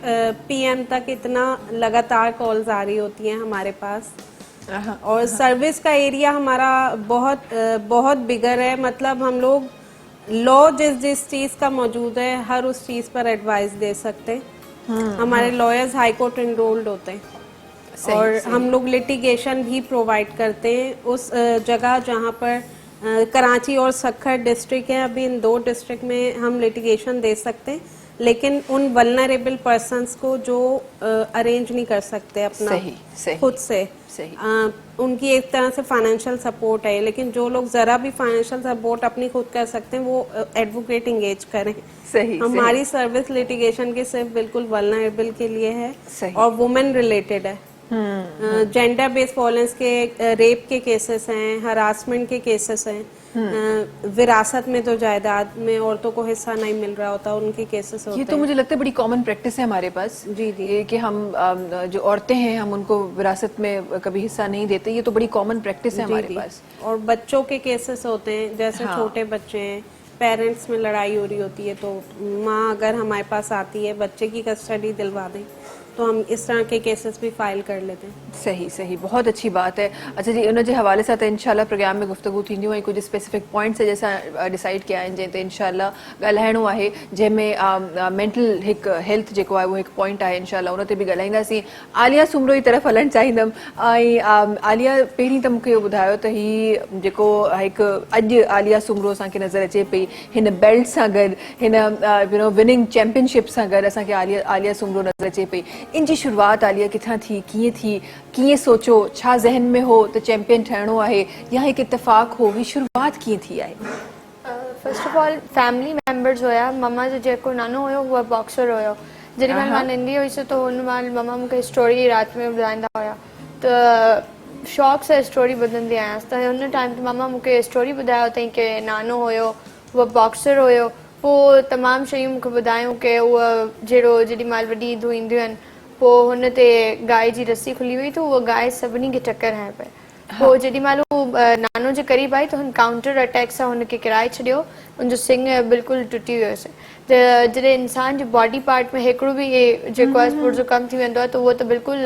PM तक, इतना लगातार कॉल्स आ रही होती हैं हमारे पास और सर्विस का एरिया हमारा बहुत बिगर है। मतलब हम लोग लॉ जिस चीज़ का मौजूद है हर उस चीज़ पर एडवाइस दे सकते हैं। हमारे लॉयर्स हाई कोर्ट एनरोल्ड होते हैं और हम लोग लिटिगेशन भी प्रोवाइड करते हैं उस जगह जहाँ पर कराची और सक्खर डिस्ट्रिक्ट है। अभी इन 2 डिस्ट्रिक्ट में हम लिटिगेशन दे सकते हैं लेकिन उन वल्नरेबल पर्सन्स को जो अरेंज नहीं कर सकते अपना खुद से उनकी एक तरह से फाइनेंशियल सपोर्ट है, लेकिन जो लोग जरा भी फाइनेंशियल सपोर्ट अपनी खुद कर सकते हैं वो एडवोकेट एंगेज करें। हमारी सर्विस लिटिगेशन की सिर्फ बिल्कुल वल्नरेबल के लिए है और वुमेन रिलेटेड है। जेंडर बेस्ड वॉयलेंस के, रेप के केसेस हैं, हरासमेंट के केसेस हैं, विरासत में तो जायदाद में औरतों को हिस्सा नहीं मिल रहा होता, उनके केसेस होते ये तो मुझे लगता है बड़ी कॉमन प्रैक्टिस है हमारे पास। जी, जी। ये कि हम जो औरतें हैं हम उनको विरासत में कभी हिस्सा नहीं देते, ये तो बड़ी कॉमन प्रैक्टिस है हमारे पास। और बच्चों के केसेस होते हैं, जैसे हाँ। छोटे बच्चे हैं, पेरेंट्स में लड़ाई हो रही होती है तो माँ अगर हमारे पास आती है, बच्चे की कस्टडी दिलवा दें, तो हम इस तरह के केसेस भी फाइल कर लेते हैं। सही सही, बहुत अच्छी बात है। अच्छा जी, उन जे हवाले सां त इंशाल्लाह प्रोग्राम में गुफ्तगू थींदियूं ऐं कुझु स्पेसिफिक पॉइंट्स जैसा डिसाइड कया आहिनि जंहिं ते इंशाल्लाह ॻाल्हाइणो आहे, जंहिंमें मेंटल हिकु हेल्थ जेको आहे उहो हिकु पॉइंट आहे, इंशाल्लाह उन ते बि ॻाल्हाईंदासीं। आलिया सुमरो जी तरफ़ हलणु चाहींदमि। ऐं आलिया, पहिरीं त मूंखे इहो ॿुधायो त ही जेको हिकु अॼु आलिया सुमरो असांखे नज़र अचे पई हिन बेल्ट सां गॾु, हिन विनिंग चैंपियनशिप सां गॾु असांखे आलिया सुमरो नज़र अचे पई। इन जी शुरुआत आलिया किथां थी, कीअं थी, कीअं सोचो, छा ज़हन में हो त चैंपियन ठहणो आहे या हिकु इत्तेफ़ाक़ हो, ही शुरुआत कीअं थी आहे? First of all family members हुया। मम्मा जो जेको नानो हुयो उहो बॉक्सर हुयो। जॾहिं महिल मां नंढी हुयसि त हुन महिल मम्मा मूंखे स्टोरी राति में ॿुधाईंदा हुया, त शौक़ सां स्टोरी ॿुधंदी आहियांसि। त हुन टाइम ते मम्मा मूंखे स्टोरी ॿुधायो अथईं की नानो हुयो, उहो बॉक्सर हुयो। पोइ तमामु शयूं मूंखे ॿुधायूं की उहा जहिड़ो जेॾी महिल वॾी ईदूं ईंदियूं आहिनि, पोइ हुन ते गांइ जी रस्सी खुली हुई त उहा गांइ सभिनी खे टकर हणे पई। पोइ जेॾी महिल हू नानो जे क़रीब आई त हुन काउंटर अटैक सां हुनखे किराए छॾियो, हुनजो सिंग बिल्कुलु टुटी वियोसि। त जॾहिं इंसान जे बॉडी पार्ट में हिकिड़ो बि जेको आहे स्पोर्ट्स जो कमु थी वेंदो आहे त उहो त बिल्कुलु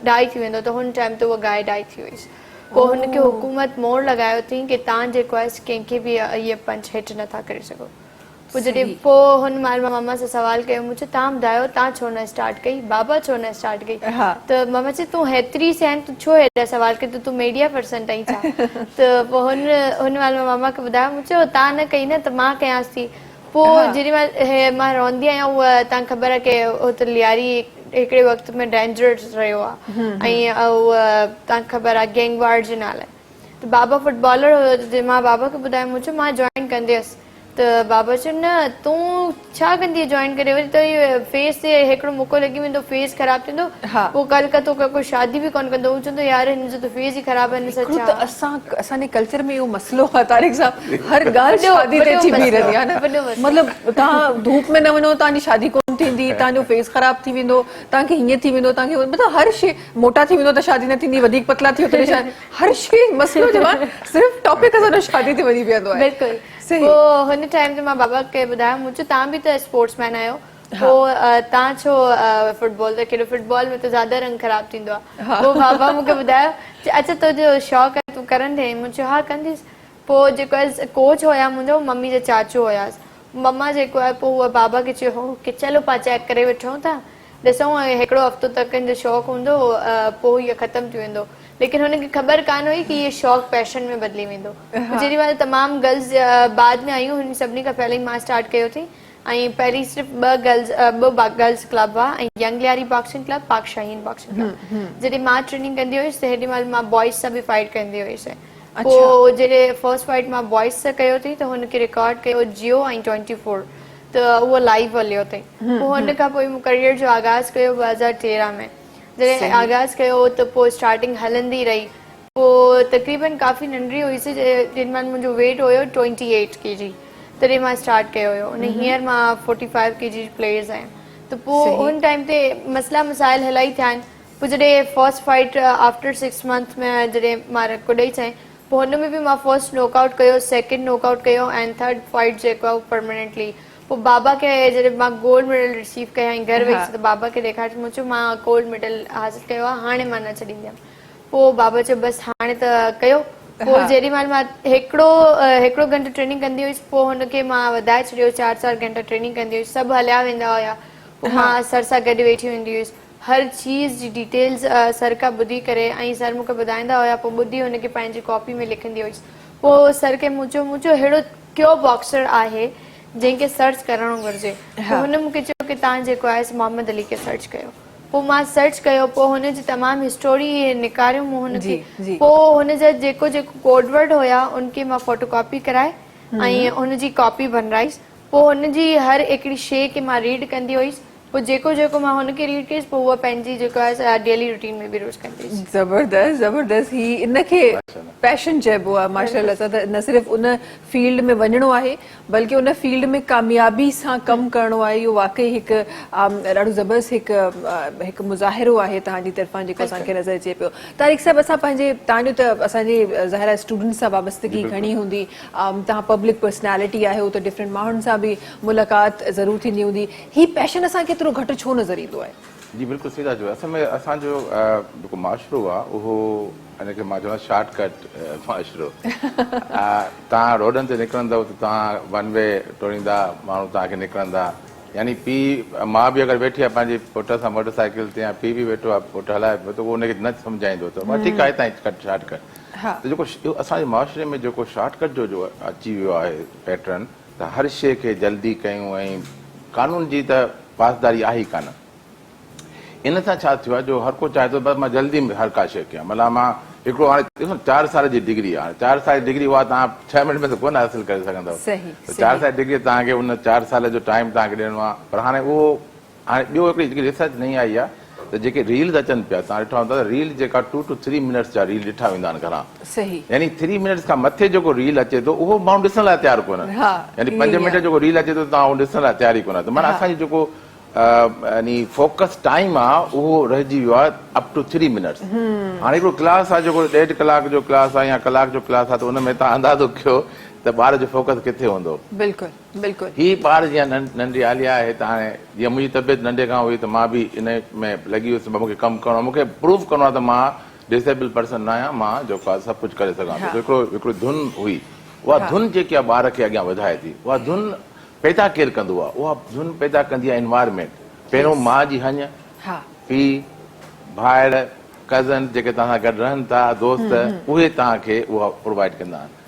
डाई थी वेंदो, त हुन टाइम ते उहा गांइ डाई थी हुईसि। पोइ हुनखे हुकूमत मोड़ लॻायो अथईं की तव्हां जेको आहे कंहिंखे बि इहे पंच हेठि नथा करे सघो। पोइ जॾहिं पोइ हुन महिल मां मम्मा सां सवाल कयो, मुंहिंजो तव्हां ॿुधायो तव्हां छो न स्टार्ट कई, बाबा छो न स्टार्ट कई? त मम्मा चई तूं हेतिरी सी आहीं, तूं छो हेॾा सवाल कई, तूं मीडिया पर्सन आहीं छा? त पोइ हुन महिल मां मम्मा खे ॿुधायो, मुंहिंजो तव्हां न कई न त मां कयांसि थी। पोइ जेॾी महिल मां रहंदी आहियां, उहा तव्हांखे ख़बर आहे की हुते लियारी हिकिड़े वक़्त में डेंजरस रहियो आहे, ऐं उहा तव्हांखे ख़बर आहे गैंग वार जे नाले। त बाबा फुटबॉलर हुयो, त मां बाबा खे ॿुधायो, मुंहिंजो मां जॉइन कंदी हुअसि। त बाबा चयो न तूं छा कंदी जॉइन करे, वरी त इहो फेस ते हिकिड़ो मुको लॻी वेंदो, फेस ख़राबु थींदो, पोइ कल्ह का तो कोई शादी बि कोन कंदो। हू चवंदो यार हिनजो त फेस ई ख़राबु आहे, हिन सां छा? असांजे कल्चर में इहो मसलो आहे तारिक साहब, हर ॻाल्हि शादी ते अची बीह रहंदी आहे न। मतिलबु तव्हां धूप में न वञो, तव्हांजी शादी कोन थींदी, तव्हांजो फेस ख़राबु थी वेंदो, तव्हांखे हीअं थी वेंदो, तव्हांखे मतिलबु हर शइ, मोटा थी वेंदो त शादी न थींदी, वधीक पतला थी वेंदो त हर शइ मसलो जो आहे, सिर्फ़ु टॉपिक असांजो शादी ते वञी वेंदो आहे। बिल्कुलु। पोइ हुन टाइम ते मां बाबा खे ॿुधायो, मुंहिंजो तव्हां बि त स्पोर्ट्समैन आहियो, पोइ तव्हां छो फुटबॉल त खेॾो, फुटबॉल में त ज़्यादा रंग ख़राबु थींदो आहे। पोइ बाबा मूंखे ॿुधायो, अच्छा तुंहिंजो शौक़ु आहे, तूं करणु थे? मुंहिंजो हा कंदीसि। पोइ जेको आहे कोच हुया मुंहिंजो, मम्मी जो चाचो हुयासि। मम्मा जेको आहे पोइ उहा बाबा खे चयो हो की चलो पाण चेक करे वठूं था, ॾिसूं हिकिड़ो हफ़्तो तक जो शौक़ु हूंदो, पोइ इहो ख़तमु थी वेंदो। लेकिन हुनखे ख़बर कान हुई कि ये शौक़ु पैशन में बदिली वेंदो। जेॾी महिल तमामु गर्ल्स बाद में आयूं, हुन सभिनी खां पहिरीं मां स्टार्ट कयो थी। ऐं पहिरीं सिर्फ़ु ॿ गर्ल्स क्लब हुआ, ऐं यंग लियारी बॉक्सिंग क्लब, पाक शाहीन बॉक्सिंग क्लब। जॾहिं मां ट्रेनिंग कंदी हुयसि त हेॾी महिल मां बॉइज़ सां बि फाइट कंदी हुयसि। पोइ जॾहिं फर्स्ट फाइट मां बॉइज़ सां कयो थी त हुनखे रिकॉर्ड कयो जियो ऐं 24, त उहो लाइव हलियो अथई। पोइ हुन खां पोइ मूं करियर जो आगाज़ कयो 2013 में। जॾहिं आगाज़ कयो त पोइ स्टार्टिंग हलंदी रही। पोइ तक़रीबन काफ़ी नंढी हुईसि, जेॾी महिल मुंहिंजो वेट हुयो 28 kg, तॾहिं मां स्टार्ट कयो हुयो। अने हींअर मां 45 kg प्लेयर्स आहियां। त पोइ हुन टाइम ते मसइला मसाइल इलाही थिया आहिनि। पोइ जॾहिं फर्स्ट फाइट आफ्टर 6 मंथ में जॾहिं मां कुॾई चाहीं, पोइ हुन में बि मां फर्स्ट नॉकआउट कयो, सेकेंड नॉकआउट कयो, ऐं थर्ड फाइट जेको आहे परमानेंटली। पोइ बाबा खे जॾहिं मां गोल्ड मेडल रिसीव कया ऐं घरु वईसि त बाबा खे ॾेखारियो, मूं चयो मां गोल्ड मेडल हासिलु कयो आहे, हाणे मां न छॾींदमि। पोइ बाबा चयो बसि हाणे त कयो। पोइ जेॾी महिल मां हिकिड़ो घंटो ट्रेनिंग कंदी हुयसि, पोइ हुनखे मां वधाए छॾियो, 4 घंटा ट्रेनिंग कंदी हुयसि। सभु हलिया वेंदा हुया, पोइ मां सर सां गॾु वेठी वेंदी हुयसि, हर चीज़ जी डिटेल्स सर खां ॿुधी करे, ऐं सर मूंखे ॿुधाईंदा हुया, पोइ ॿुधी हुनखे पंहिंजी कॉपी में लिखंदी हुयसि। पोइ सर खे मुंहिंजो अहिड़ो कहिड़ो बॉक्सर आहे जंहिंखे सर्च करणु घुरिजे। पोइ हुन मूंखे चयो की तव्हां जेको आहे मोहम्मद अली खे सर्च कयो। पोइ मां सर्च कयो, पोइ हुनजी तमामु हिस्टोरी निकारियूं मूं हुनखे। पोइ हुनजा जेको कोडवर्ड हुया उनखे मां फोटो कॉपी कराए ऐं हुनजी कॉपी बनराईसि। पोइ हुनजी हर हिकिड़ी शइ खे मां रीड कंदी हुयसि। पोइ जेको जेको मां हुनखे रीड कयसि पोइ उहा पंहिंजी जेको आहे डेली रूटीन में बि रोज़ कंदी हुअसि। ज़बरदस्त ज़बरदस्त। ही इनखे पैशन चइबो आहे माशाल्लाह सां। त न सिर्फ़ु उन फील्ड में वञिणो आहे बल्कि उन फील्ड में कामयाबी सां कमु करणो आहे। इहो वाकई हिकु ॾाढो ज़बरदस्त हिकु मुज़ाहिरो आहे तव्हांजी तरफ़ां जेको असांखे नज़र अचे पियो। तारिक साहिबु असां पंहिंजे तव्हांजो त असांजे ज़ाहिर स्टूडेंट सां वाबस्तगी घणी हूंदी, तव्हां पब्लिक पर्सनैलिटी आहे, उहो त डिफरेंट माण्हुनि सां बि मुलाक़ात ज़रूरु थींदी हूंदी। ही पैशन असांखे एतिरो घटि छो नज़र ईंदो आहे? जी बिल्कुलु सही था चओ। असल में असांजो जेको माशरो आहे उहो हिनखे मां चवां शॉर्टकट माशरो। तव्हां रोडनि ते निकिरंदव त तव्हां वन वे टोड़ींदा, माण्हू तव्हांखे निकिरंदा। यानी पीउ माउ बि अगरि वेठी आहे पंहिंजे पुट सां मोटरसाइकिल ते या पीउ बि वेठो आहे पुटु हलाए पियो त उहो हुनखे न सम्झाईंदो त मां ठीकु आहे हितां कट शॉर्टकट। त जेको असांजे माशरे में जेको शॉर्टकट जो अची वियो आहे पैटर्न, त हर शइ खे जल्दी कयूं ऐं कानून जी त पासदारी आहे ई कान। इन सां छा थियो आहे जो हर को चाहे थो बसि मां जल्दी में हर का शइ कयां। मतिलबु मां हिकिड़ो हाणे ॾिसो 4 साल जी डिग्री आहे, 4 साल जी डिग्री उहा तव्हां 6 मिनट में त कोन हासिल करे सघंदव। 4 साल डिग्री तव्हांखे उन 4 साल जो टाइम तव्हांखे ॾियणो आहे। पर हाणे उहो हाणे ॿियो हिकिड़ी रिसर्च नई आई आहे त जेके रील्स अचनि पिया, तव्हां ॾिठा हूंदा त रील जेका 2 to 3 मिनट्स जा रील ॾिठा वेंदा आहिनि घणा। यानी 3 मिनट्स खां मथे जेको रील अचे थो उहो माण्हू ॾिसण लाइ तयारु कोन। यानी 5 मिंट जेको रील अचे थो तव्हां उहो ॾिसण लाइ तयारु ई कोन। त माना असांजो जेको यानी फोकस टाइम आहे उहो रहिजी वियो आहे अप टू 3 मिनट्स। हाणे हिकिड़ो क्लास आहे जेको 1.5 कलाक जो क्लास आहे या कलाक जो क्लास आहे, त उन में तव्हां अंदाज़ो कयो त ॿार जो फोकस किथे हूंदो। बिल्कुलु बिल्कुलु। ही ॿार जीअं नंढी आलिया आहे, त हाणे जीअं मुंहिंजी तबियत नंढे खां हुई त मां बि इन में लॻी हुयुसि। मूंखे कमु करिणो आहे, मूंखे प्रूव करिणो आहे त मां डिसेबल पर्सन न आहियां, मां जेको आहे सभु कुझु करे सघां थो। हिकिड़ी धुन हुई, उहा धुन जेकी आहे ॿार खे अॻियां वधाए थी। उहा धुन पैदा केरु कंदो आहे? उहा धुन पैदा कंदी आहे एनवायरमेंट। पहिरियों माउ जी हञ, पीउ, भाइर, कज़न जेके तव्हां सां गॾु रहनि था, दोस्त, उहे तव्हांखे उहा प्रोवाइड कंदा आहिनि।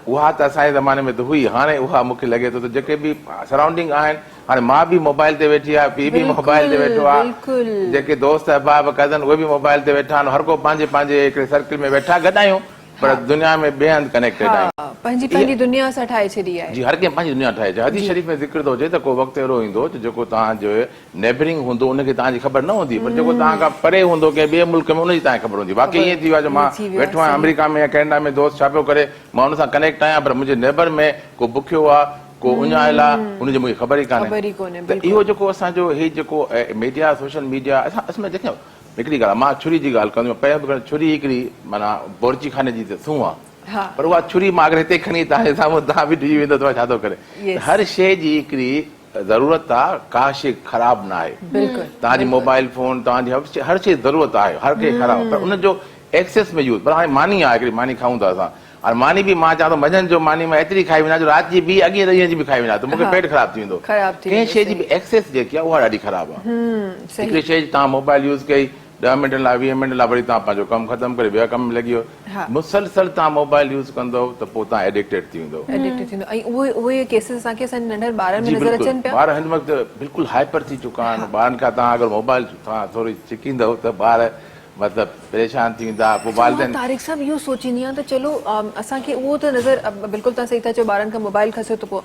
उहा त असांजे ज़माने में त हुई। हाणे उहा मूंखे लॻे थो त जेके बि सराउंडिंग आहिनि, हाणे माउ बि मोबाइल ते वेठी आहे, पीउ बि मोबाइल ते वेठो आहे, जेके दोस्त अहबाब कज़न उहे बि मोबाइल ते वेठा आहिनि। हर को पंहिंजे पंहिंजे हिकिड़े सर्किल में वेठा गॾु आहियूं, पर दुनिया में ॿिए हंधि कनेक्टेड आहियूं। पंहिंजी दुनिया सां ठाहे छॾी आहे। जी हर कंहिं पंहिंजी दुनिया ठाहे छॾी। हदीस शरीफ़ में ज़िक्र थो हुजे त को वक़्तु अहिड़ो ईंदो जेको तव्हांजो नेबरिंग हूंदो उनखे तव्हांजी ख़बर न हूंदी, पर जेको तव्हां खां परे हूंदो कंहिं ॿिए मुल्क में उनजी तव्हांखे ख़बर हूंदी। बाक़ी ईअं थी वियो आहे जो मां वेठो आहियां अमेरिका में या कैनेडा में, दोस्त छा पियो करे, मां हुन सां कनेक्ट आहियां, पर मुंहिंजे नेबर में को बुखियो आहे, को उञायल आहे, हुनजी मूंखे ख़बर ई कान्हे। त इहो जेको असांजो हे जेको मीडिया, सोशल मीडिया, असां असल में देखियो हिकिड़ी ॻाल्हि आहे, मां छुरी जी ॻाल्हि कंदुमि। पहिरियों छुरी हिकिड़ी माना बोरची खाने जी त सूंह आहे, पर उहा छुरी मां अगरि हिते खणी तव्हांजे साम्हूं तव्हां बि डिॼी वेंदो त छा थो करे। हर शइ जी हिकिड़ी ज़रूरत आहे, का शइ ख़राबु न आहे। तव्हांजी मोबाइल फोन, तव्हांजी हर शइ ज़रूरत आहे, हर कंहिं ख़राबु, पर उनजो एक्सेस में यूज़। पर हाणे मानी आहे हिकिड़ी, मानी खाऊं था असां, हाणे मानी बि मां चवां थो मंझंदि जो मानी मां एतिरी खाई वञा जो राति जी बि अॻे ॾींहं जी बि खाई वञा त मूंखे पेट ख़राबु थी वेंदो। कंहिं शइ जी बि एक्सेस जेकी आहे उहा ॾाढी ख़राबु आहे। हिकिड़ी शइ तव्हां मोबाइल यूज़ कई 10 मिंट लाइ, 20 मिंट लाइ, वरी तव्हां पंहिंजो कमु ख़तमु करे ॿिया कम में लॻी वियो। मुसलसल तव्हां मोबाइल यूज़ कंदव त पोइ तव्हां एडिक्टेड थी वेंदो। ऐं उहे केसिस असांखे असांजे नंढनि ॿारनि में नज़र अचनि पिया। ॿार हिन वक़्तु बिल्कुलु हाइपर थी चुका आहिनि। ॿारनि खां तव्हां अगरि मोबाइल तव्हां थोरी छिकींदव त ॿार मतिलबु परेशान थी वेंदा। पोइ वालिदैन तारिक साहिबु इहो सोचींदी आहियां त चलो असांखे उहो त नज़र बिल्कुलु तव्हां सही था चओ, ॿारनि खां मोबाइल खसे थो पोइ,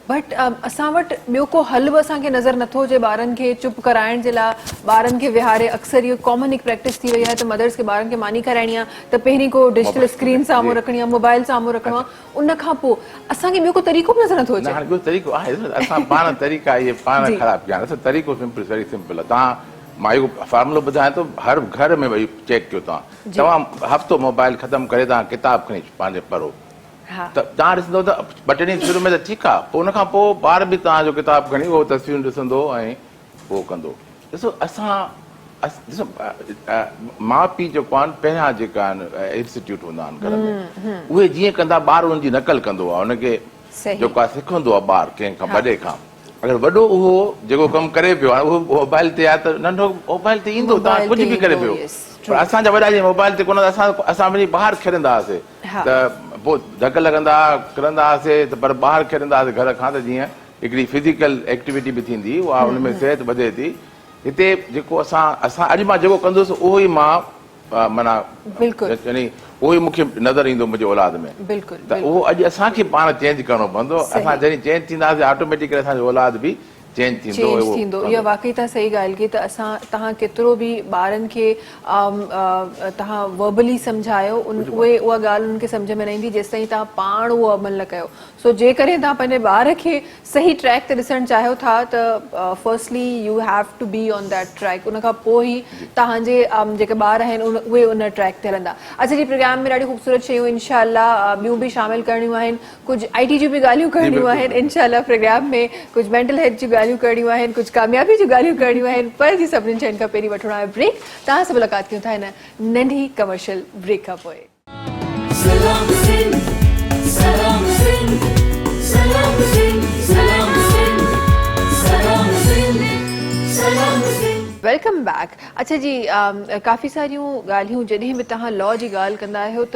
बट असां वटि ॿियो को हल बि असांखे नज़र नथो अचे ॿारनि खे चुप कराइण जे लाइ, ॿारनि खे विहारे। अक्सर इहो कॉमन हिकु प्रैक्टिस थी वई आहे त मदर्स खे ॿारनि खे मानी कराइणी आहे त पहिरीं को डिजिटल स्क्रीन साम्हूं रखणी आहे, मोबाइल साम्हूं रखणो आहे, उन खां पोइ असांखे ॿियो को तरीक़ो बि नज़र नथो अचे। हाणे ॿियो तरीक़ो आहे, असां पाण तरीक़ा इहे पाण ख़राबु कया। असां तरीक़ो सिंपल, वेरी सिंपल आहे। तव्हां मां इहो फॉर्मुलो ॿुधायां थो, हर घर में वही चेक कयो तव्हां हफ़्तो मोबाइल ख़तमु करे तव्हां किताब खणी पंहिंजे पढ़ो, त तव्हां ॾिसंदो त ॿ टे ॾींहं शुरू में त ठीकु आहे, पोइ उनखां पोइ ॿार बि तव्हांजो किताब खणी उहो तस्वीरूं ॾिसंदो ऐं उहो कंदो। ॾिसो असां ॾिसो माउ पीउ जेको आहिनि पहिरियां जेका आहिनि इंस्टीट्यूट हूंदा आहिनि घर में, उहे जीअं कंदा ॿार उनजी नकल कंदो आहे, उनखे जेको आहे सिखंदो आहे ॿार कंहिंखां वॾे खां। अगरि वॾो उहो जेको कमु करे पियो आहे उहो मोबाइल ते आहे त नंढो मोबाइल ते ईंदो, तव्हां कुझु बि करे पियो। पर असांजा वॾा जीअं मोबाइल ते कोन, असां वञी ॿाहिरि खेॾंदा हुआसीं त पोइ धक लॻंदा किरंदा हुआसीं, त पर ॿाहिरि खेॾंदा हुआसीं घर खां, त जीअं हिकिड़ी फिज़िकल एक्टिविटी बि थींदी, उहा हुनमें सिहत वधे थी। हिते जेको असां अॼु मां जेको कंदुसि उहो ई मां माना यानी उहो ई मूंखे नज़र ईंदो मुंहिंजे औलाद में। त उहो अॼु असांखे पाण चेंज करणो पवंदो। असां जॾहिं चेंज थींदासीं ऑटोमेटिकली असांजो औलाद बि चेंज थींदो चेंज थींदो। इहा वाकई तव्हां सही ॻाल्हि कई। त असां तव्हां केतिरो बि ॿारनि खे तव्हां वर्बली सम्झायो उहा ॻाल्हि उन्हनि खे सम्झ में न ईंदी जेसिताईं तव्हां पाण उहो अमल न कयो। सो जेकॾहिं तव्हां पंहिंजे ॿार खे सही ट्रैक ते ॾिसणु चाहियो था त firstly you have to be on that track. उन खां पोइ ई तव्हांजे जेके ॿार आहिनि उहे उन ट्रैक ते हलंदा। अच्छा जी, प्रोग्राम में ॾाढी ख़ूबसूरत शयूं इनशाला ॿियूं बि शामिल करणियूं आहिनि, कुझु IT जूं बि ॻाल्हियूं करणियूं आहिनि इनशाला प्रोग्राम में, कुझु मेंटल हेल्थ जूं ॻाल्हियूं करणियूं आहिनि, कुझु कामयाबी जूं ॻाल्हियूं करणियूं आहिनि, पर जी सभिनीनि शयुनि खां पहिरीं वठिणो आहे ब्रेक। तव्हां सां मुलाक़ात कयूं था हिन नंढी कमर्शियल ब्रेक खां पोइ। सलाम सिंध, सलाम सिंध, सलाम सिंध, सलाम सिंध, सलाम सिंध, सलाम सिंध। Welcome back. अच्छा जी, काफ़ी सारियूं ॻाल्हियूं जॾहिं बि तव्हां लॉ जी ॻाल्हि कंदा आहियो त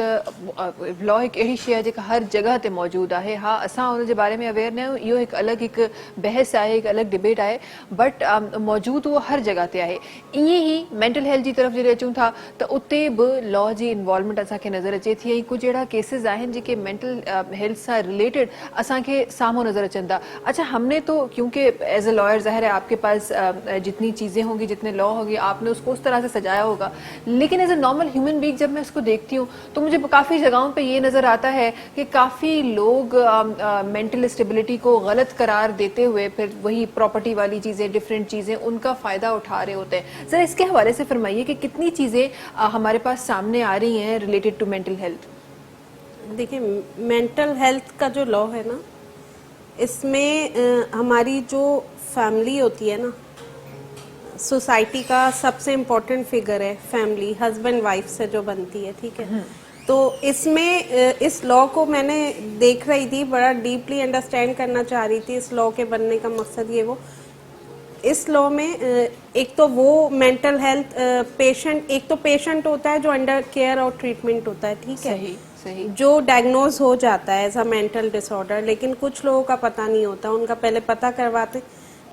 लॉ हिकु अहिड़ी शइ आहे जेका हर जॻह ते मौजूदु आहे। हा, असां हुनजे बारे में अवेयर न आहियूं, इहो हिकु अलॻि हिकु बहस आहे, हिकु अलॻि डिबेट आहे, बट मौजूदु उहो हर जॻह ते आहे। ईअं ई मेंटल हेल्थ जी तरफ़ जॾहिं अचूं था त उते बि लॉ जी इन्वॉल्वमेंट असांखे नज़र अचे थी। ऐं कुझु अहिड़ा केसिस आहिनि जेके मेंटल हेल्थ सां रिलेटेड असांखे साम्हूं नज़र अचनि था। अच्छा, हमने तो क्योंकि एज अ लॉयर ज़ाहिर है आपके पास जितनी चीज़ें होंगी, जितने लॉ होंगे, आपने उसको उस तरह से सजाया होगा, लेकिन as a normal human being जब मैं उसको देखती हूँ तो मुझे काफ़ी जगहों पे ये नज़र आता है कि काफ़ी लोग मेंटल स्टेबिलिटी को गलत करार देते हुए फिर वही प्रॉपर्टी वाली चीज़ें, डिफरेंट चीज़ें, उनका फ़ायदा उठा रहे होते हैं। ज़रा इसके हवाले से फरमाइए कि कितनी चीज़ें हमारे पास सामने आ रही हैं रिलेटेड टू मेंटल हेल्थ। देखिए, मेंटल हेल्थ का जो लॉ है ना, इसमें हमारी जो फैमिली होती है ना, सोसाइटी का सबसे इम्पोर्टेंट फिगर है फैमिली, हस्बैंड वाइफ से जो बनती है, ठीक है। तो इसमें इस लॉ को मैंने देख रही थी, बड़ा डीपली अंडरस्टैंड करना चाह रही थी। इस लॉ के बनने का मकसद ये वो, इस लॉ में एक तो वो मेंटल हेल्थ पेशेंट, एक तो पेशेंट होता है जो अंडर केयर और ट्रीटमेंट होता है, ठीक है, सही सही, जो डायग्नोज हो जाता है एज अ मेंटल डिसऑर्डर, लेकिन कुछ लोगों का पता नहीं होता, उनका पहले पता करवाते।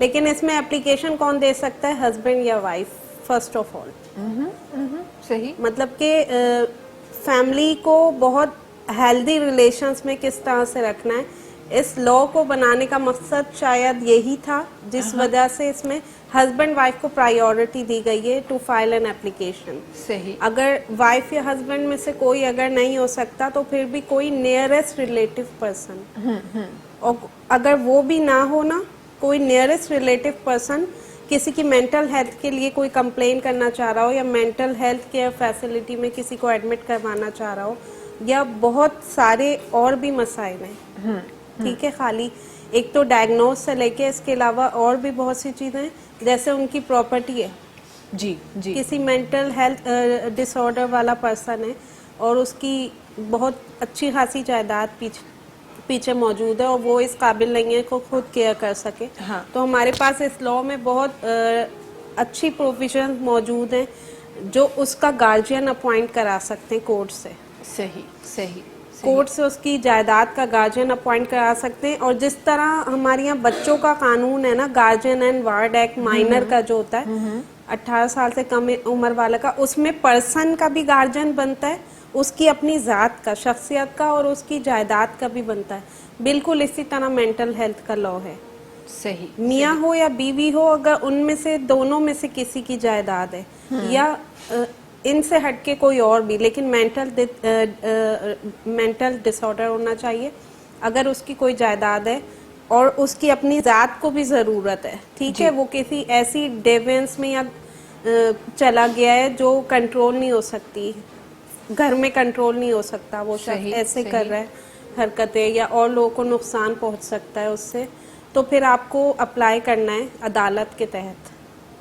लेकिन इसमें एप्लीकेशन कौन दे सकता है? हस्बैंड या वाइफ, फर्स्ट ऑफ ऑल। सही, मतलब कि फैमिली को बहुत हेल्दी रिलेशंस में किस तरह से रखना है, इस लॉ को बनाने का मकसद शायद यही था, जिस वजह से इसमें हस्बैंड वाइफ को प्रायोरिटी दी गई है टू फाइल एन एप्लीकेशन। सही, अगर वाइफ या हस्बैंड में से कोई अगर नहीं हो सकता तो फिर भी कोई नियरेस्ट रिलेटिव पर्सन, और अगर वो भी ना हो ना, कोई नियरेस्ट रिलेटिव पर्सन किसी की मेंटल हेल्थ के लिए कोई कंप्लेन करना चाह रहा हो, या मेंटल हेल्थ केयर फैसिलिटी में किसी को एडमिट करवाना चाह रहा हो, या बहुत सारे और भी मसाइल हैं, ठीक है। खाली एक तो डायग्नोज से लेके इसके अलावा और भी बहुत सी चीज़ें हैं, जैसे उनकी प्रॉपर्टी है, जी जी, किसी मेंटल हेल्थ डिसऑर्डर वाला पर्सन है और उसकी बहुत अच्छी खासी जायदाद पीछे मौजूद है और वो इस काबिल नहीं है को खुद केयर कर सके, हाँ। तो हमारे पास इस लॉ में बहुत अच्छी प्रोविजन मौजूद हैं जो उसका गार्जियन अपॉइंट करा सकते हैं कोर्ट से। सही सही, कोर्ट से उसकी जायदाद का गार्जियन अपॉइंट करा सकते हैं। और जिस तरह हमारे यहाँ बच्चों का कानून है ना, guardian and ward act, minor का जो होता है 18 साल से कम उम्र वाले का, उसमें पर्सन का भी गार्जियन बनता है, उसकी अपनी ज़ात का, शख्सियत का और उसकी जायदाद का भी बनता है। बिल्कुल इसी तरह मेंटल हेल्थ का लॉ है। सही, मियाँ हो या बीवी हो, अगर उनमें से दोनों में से किसी की जायदाद है या इनसे हटके कोई और भी, लेकिन मेंटल डिसऑर्डर होना चाहिए, अगर उसकी कोई जायदाद है और उसकी अपनी ज़ात को भी ज़रूरत है, ठीक है, वो किसी ऐसी डेवियंस में या चला गया है जो कंट्रोल नहीं हो सकती, घर में कंट्रोल नहीं हो सकता, वो शख्स ऐसे कर रहा है हरकतें या और लोगों को नुकसान पहुंच सकता है उससे, तो फिर आपको अप्लाई करना है अदालत के तहत।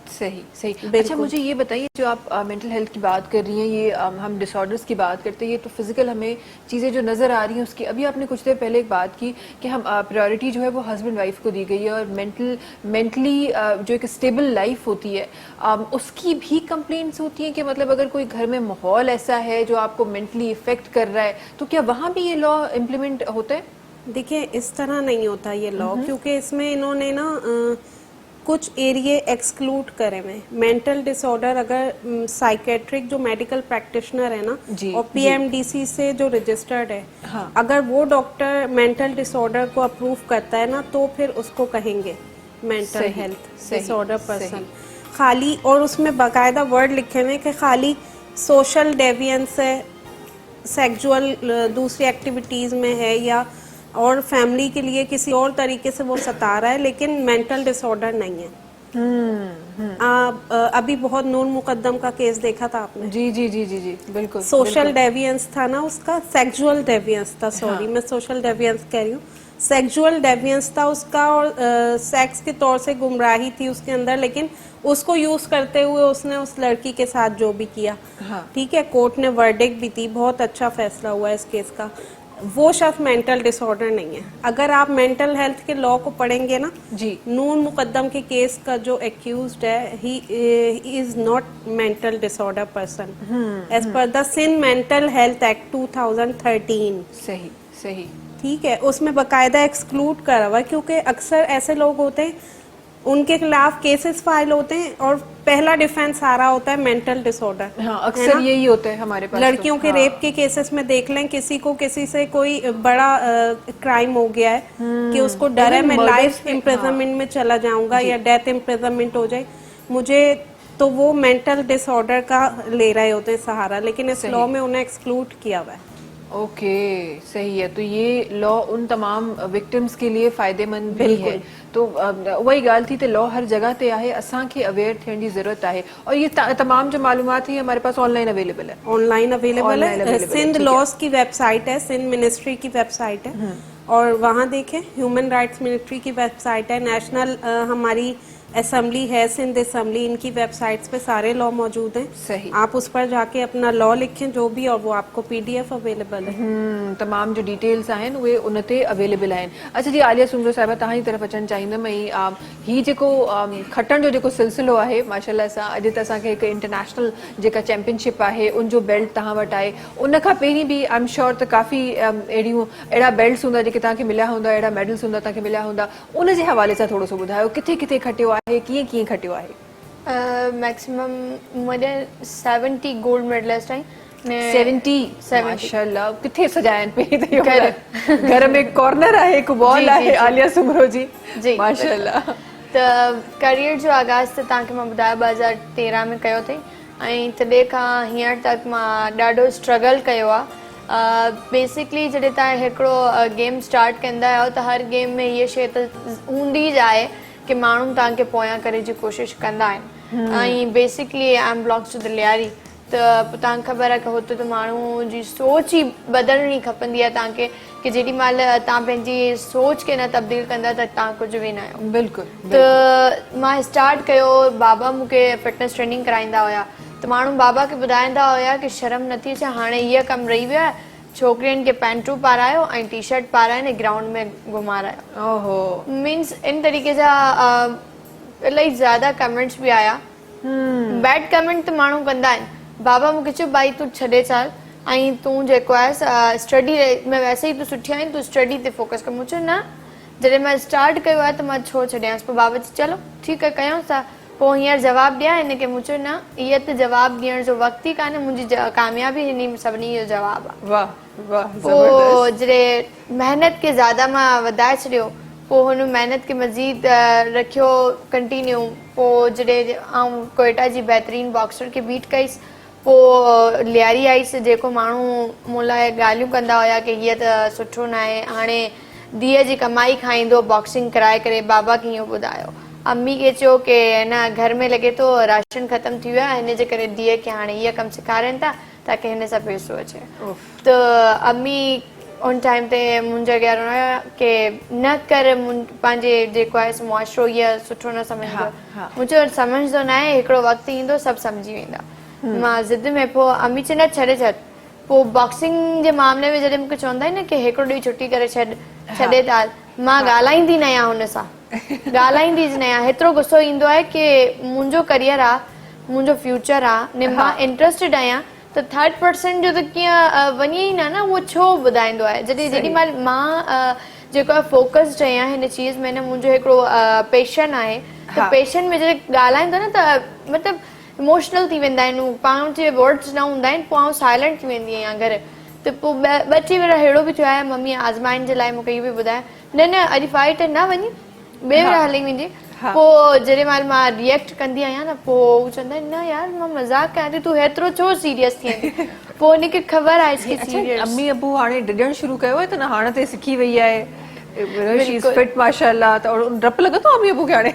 सही सही। अच्छा, मुझे ये बताइए, जो आप मेंटल हेल्थ की बात कर रही हैं, ये हम डिसऑर्डर्स की बात करते हैं, ये तो फिजिकल हमें चीज़ें जो नज़र आ रही हैं उसकी, अभी आपने कुछ देर पहले एक बात की कि हम प्रायोरिटी जो है वो हस्बैंड वाइफ को दी गई है, और मेंटली जो एक स्टेबल लाइफ होती है उसकी भी कंप्लेंट्स होती हैं कि मतलब अगर कोई घर में माहौल ऐसा है जो आपको मेंटली इफेक्ट कर रहा है, तो क्या वहाँ भी ये लॉ इम्प्लीमेंट होता है? देखिए, इस तरह नहीं होता ये लॉ, क्योंकि इसमें इन्होंने ना कुछ एरिए एक्सक्लूड करे हुए। मेंटल डिसऑर्डर अगर साइकेट्रिक जो मेडिकल प्रैक्टिशनर है ना, और पीएमडीसी से जो रजिस्टर्ड है, हाँ। अगर वो डॉक्टर मेंटल डिसऑर्डर को अप्रूव करता है ना, तो फिर उसको कहेंगे मेंटल सही, हेल्थ सही, डिसऑर्डर सही। पर्सन खाली, और उसमें बाकायदा वर्ड लिखे हुए हैं कि खाली सोशल डेवियंस है, सेक्सुअल दूसरी एक्टिविटीज़ में है, या और फैमिली के लिए किसी और तरीके से वो सता रहा है, लेकिन मेंटल डिसऑर्डर नहीं है। अभी बहुत नूर मुकद्दम का केस देखा था आपने? जी जी जी जी जी बिल्कुल। सोशल डेवियंस था ना उसका, सेक्सुअल डेवियंस था, सॉरी मैं सोशल डेवियंस कह रही हूँ, सेक्सुअल डेवियंस था उसका, और सेक्स के तौर से गुमराही थी उसके अंदर, लेकिन उसको यूज करते हुए उसने उस लड़की के साथ जो भी किया, ठीक है, कोर्ट ने वर्डिक्ट भी दी, बहुत अच्छा फैसला हुआ इस केस का। वो शख्स मेंटल डिसऑर्डर नहीं है। अगर आप मेंटल हेल्थ के लॉ को पढ़ेंगे ना जी। नूर मुकद्दम के केस का जो एक्यूज्ड है, he is not mental disorder person as per the Sindh mental health act 2013। सही सही। ठीक है, उसमें बकायदा एक्सक्लूड करा हुआ है, क्योंकि अक्सर ऐसे लोग होते हैं उनके खिलाफ केसेस फाइल होते हैं और पहला डिफेंस आ रहा होता है मेंटल डिसऑर्डर। हाँ, अक्सर यही होता है हमारे पास। लड़कियों तो, के रेप के केसेस में देख लें, किसी से कोई बड़ा क्राइम हो गया है कि उसको डर है Even मैं murders लाइफ में, इम्प्रिजनमेंट में चला जाऊंगा या डेथ इम्प्रिजनमेंट हो जाए मुझे, तो वो मेंटल डिसऑर्डर का ले रहे होते हैं सहारा, लेकिन इस लॉ में उन्हें एक्सक्लूड किया हुआ है। ओके सही है। तो ये लॉ उन तमाम विक्टिम्स के लिए फ़ाइदेमंद भी है। तो वही ॻाल्हि थी, तो लॉ हर जगह ते आहे, असांखे अवेयर थियण जी ज़रूरत आहे। और ये तमाम जो मालूमात है हमारे पास ऑनलाइन अवेलेबल है। ऑनलाइन अवेलेबल है, सिंध ठीक है। लॉज की वेबसाइट है, सिंध मिनिस्ट्री की वेबसाइट है, और वहाँ देखें ह्यूमन राइट्स मिनिस्ट्री की वेबसाइट है, नेशनल हमारी असेंबली है, सिंध असेंबली, इनकी वेबसाइट्स पे सारे लॉ मौजूद हैं। सही। आप उस पर जाके अपना लॉ लिखें जो भी, और वो आपको पीडीएफ अवेलेबल है। तमाम जो डिटेल्स आहिनि उहे उन ते अवेलेबल आहिनि। अच्छा जी, आलिया सुमरो साहिबा, तव्हां जी तरफ़ अचणु चाहींदमि। ऐं ही जेको खटण जो जेको सिलसिलो आहे, माशाल्लाह सां अॼु त असांखे हिकु इंटरनेशनल जेका चैंपियनशिप आहे उन जो बेल्ट तव्हां वटि आहे। उन खां पहिरीं बि आई एम श्योर त काफ़ी अहिड़ा बेल्ट्स हूंदा जेके तव्हांखे मिलिया हूंदा, अहिड़ा मेडल्स हूंदा तव्हांखे मिलिया हूंदा। उन जे हवाले सां थोरो सो ॿुधायो, किथे किथे खटियो आहे, कीअं कीअं खटियो आहे? मैक्सिमम मुझे 70 गोल्ड मेडलिस्ट आहिनि। 70 माशाल्लाह। किथे सजाया आहिनि पहिरीं त इहो ॿुधायो। घर में कॉर्नर आहे, हिकु वॉल आहे आलिया सुमरो जी। जी माशाल्लाह। त करियर जो आगाज़ त तव्हांखे मां ॿुधायो 2013 में कयो अथई, ऐं तॾहिं खां हींअर तक मां ॾाढो स्ट्रगल कयो आहे। बेसिकली जॾहिं तव्हां हिकिड़ो गेम स्टार्ट कंदा आहियो त हर गेम में हीअ शइ त हूंदी ई आहे कि माण्हू तव्हांखे पोयां करे जी कोशिशि कंदा आहिनि, ऐं basically I am belongs to the Lyari, त तव्हांखे ख़बर आहे कि हुते त माण्हू जी सोच ई बदिलणी खपंदी आहे तव्हांखे, कि जेॾी महिल तव्हां पंहिंजी सोच खे न तब्दील कंदा त तव्हां कुझु बि न आहियो। बिल्कुलु। त मां स्टार्ट कयो, बाबा मूंखे फिटनेस ट्रेनिंग कराईंदा हुया, त माण्हू बाबा खे ॿुधाईंदा हुया कि शर्म नथी अचे, हाणे हीअ कमु रही वियो आहे, छोकिरियुनि खे पैंटूं पारायो ऐं टी शर्ट पारायो ऐं ग्राउंड में घुमारायो। ओहो। मीन्स इन तरीक़े जा इलाही ज़्यादा कमेंट्स बि आया, बैड कमेंट त माण्हू कंदा आहिनि। बाबा मूंखे चयो भाई तूं छॾे चाल, ऐं तूं जेको आहे स्टडी में वैसे ई तूं सुठी आहीं, तूं स्टडी ते फोकस कर। मूं चयो न, जॾहिं मां स्टार्ट कयो आहे त मां छो छॾियांसि। पोइ बाबा चयो चलो ठीकु आहे कयूं था। पोइ हींअर जवाबु ॾियां हिनखे? मूं चयो न, इहा त जवाबु ॾियण जो वक़्तु ई कान्हे, मुंहिंजी कामयाबी हिन सभिनी जो जवाबु आहे। वाह वाह। पोइ जॾहिं महिनत खे ज़्यादा मां वधाए छॾियो, पोइ हुन महिनत खे मज़ीद रखियो कंटिन्यू। पोइ जॾहिं आउं कोयटा जी बहितरीन बॉक्सर खे बीट कईसि, पोइ लियारी आईसि, जेको माण्हू मूं लाइ ॻाल्हियूं कंदा हुया कि हीअ त सुठो न आहे, हाणे धीअ जी कमाई खाईंदो बॉक्सिंग कराए करे। बाबा खे इहो ॿुधायो, अम्मी खे चयो कि न घर में लॻे थो राशन ख़तमु थी वियो आहे, हिन जे करे धीअ खे हाणे हीअ कमु सेखारनि था ताकी हिन सां पैसो अचे। त अम्मी उन टाइम ते मुंहिंजे अॻियां हुया कि न कर, पंहिंजे जेको आहे मुआशिरो हीअ सुठो न सम्झंदो। मुंहिंजो सम्झंदो न आहे, हिकिड़ो वक़्तु ईंदो सभु सम्झी वेंदा। मां ज़िद में, पोइ अम्मी चयो न छॾे छॾ। पोइ बॉक्सिंग जे मामले में जॾहिं मूंखे चवंदा आहिनि न कि हिकिड़ो ॾींहुं छुटी करे छॾे था, मां ॻाल्हाईंदी न आहियां हुन सां, ॻाल्हाईंदी न आहियां। हेतिरो गुस्सो ईंदो आहे कि मुंहिंजो करियर आहे, मुंहिंजो फ्यूचर आहे, न मां इंट्रस्टेड आहियां, त 3% जो त कीअं वञे ई न, उहो छो ॿुधाईंदो आहे। जेॾी महिल मां जेको आहे फोकस्ड आहियां हिन चीज़ में, न मुंहिंजो हिकिड़ो पेशन आहे, त पेशन में जॾहिं ॻाल्हाईंदो न त मतिलबु इमोशनल थी वेंदा आहिनि, पाण जे वर्ड्स न हूंदा आहिनि, पोइ आउं साइलेंट थी वेंदी आहियां घर। त पोइ ॿ टे भेरा अहिड़ो बि थियो आहे, मम्मी आज़माइण जे लाइ मूंखे इहो बि ॿुधाए न न अॼु फाइट न वञी, ॿिए भेरा हली वेंदी। पोइ जेॾी महिल मां रिएक्ट कंदी आहियां न पोइ हू चवंदा आहिनि न यार मां मज़ाक कयां थी तूं हेतिरो छो सीरियस थी वेंदी पोइ हुनखे ख़बर आहे इसकी सीरियस अम्मी अबू हाणे डिॼणु शुरू कयो आहे त न हाणे ते सिखी वई आहे शी इज़ फिट माशाल्लाह त डपु लॻंदो अम्मी अबू खे हाणे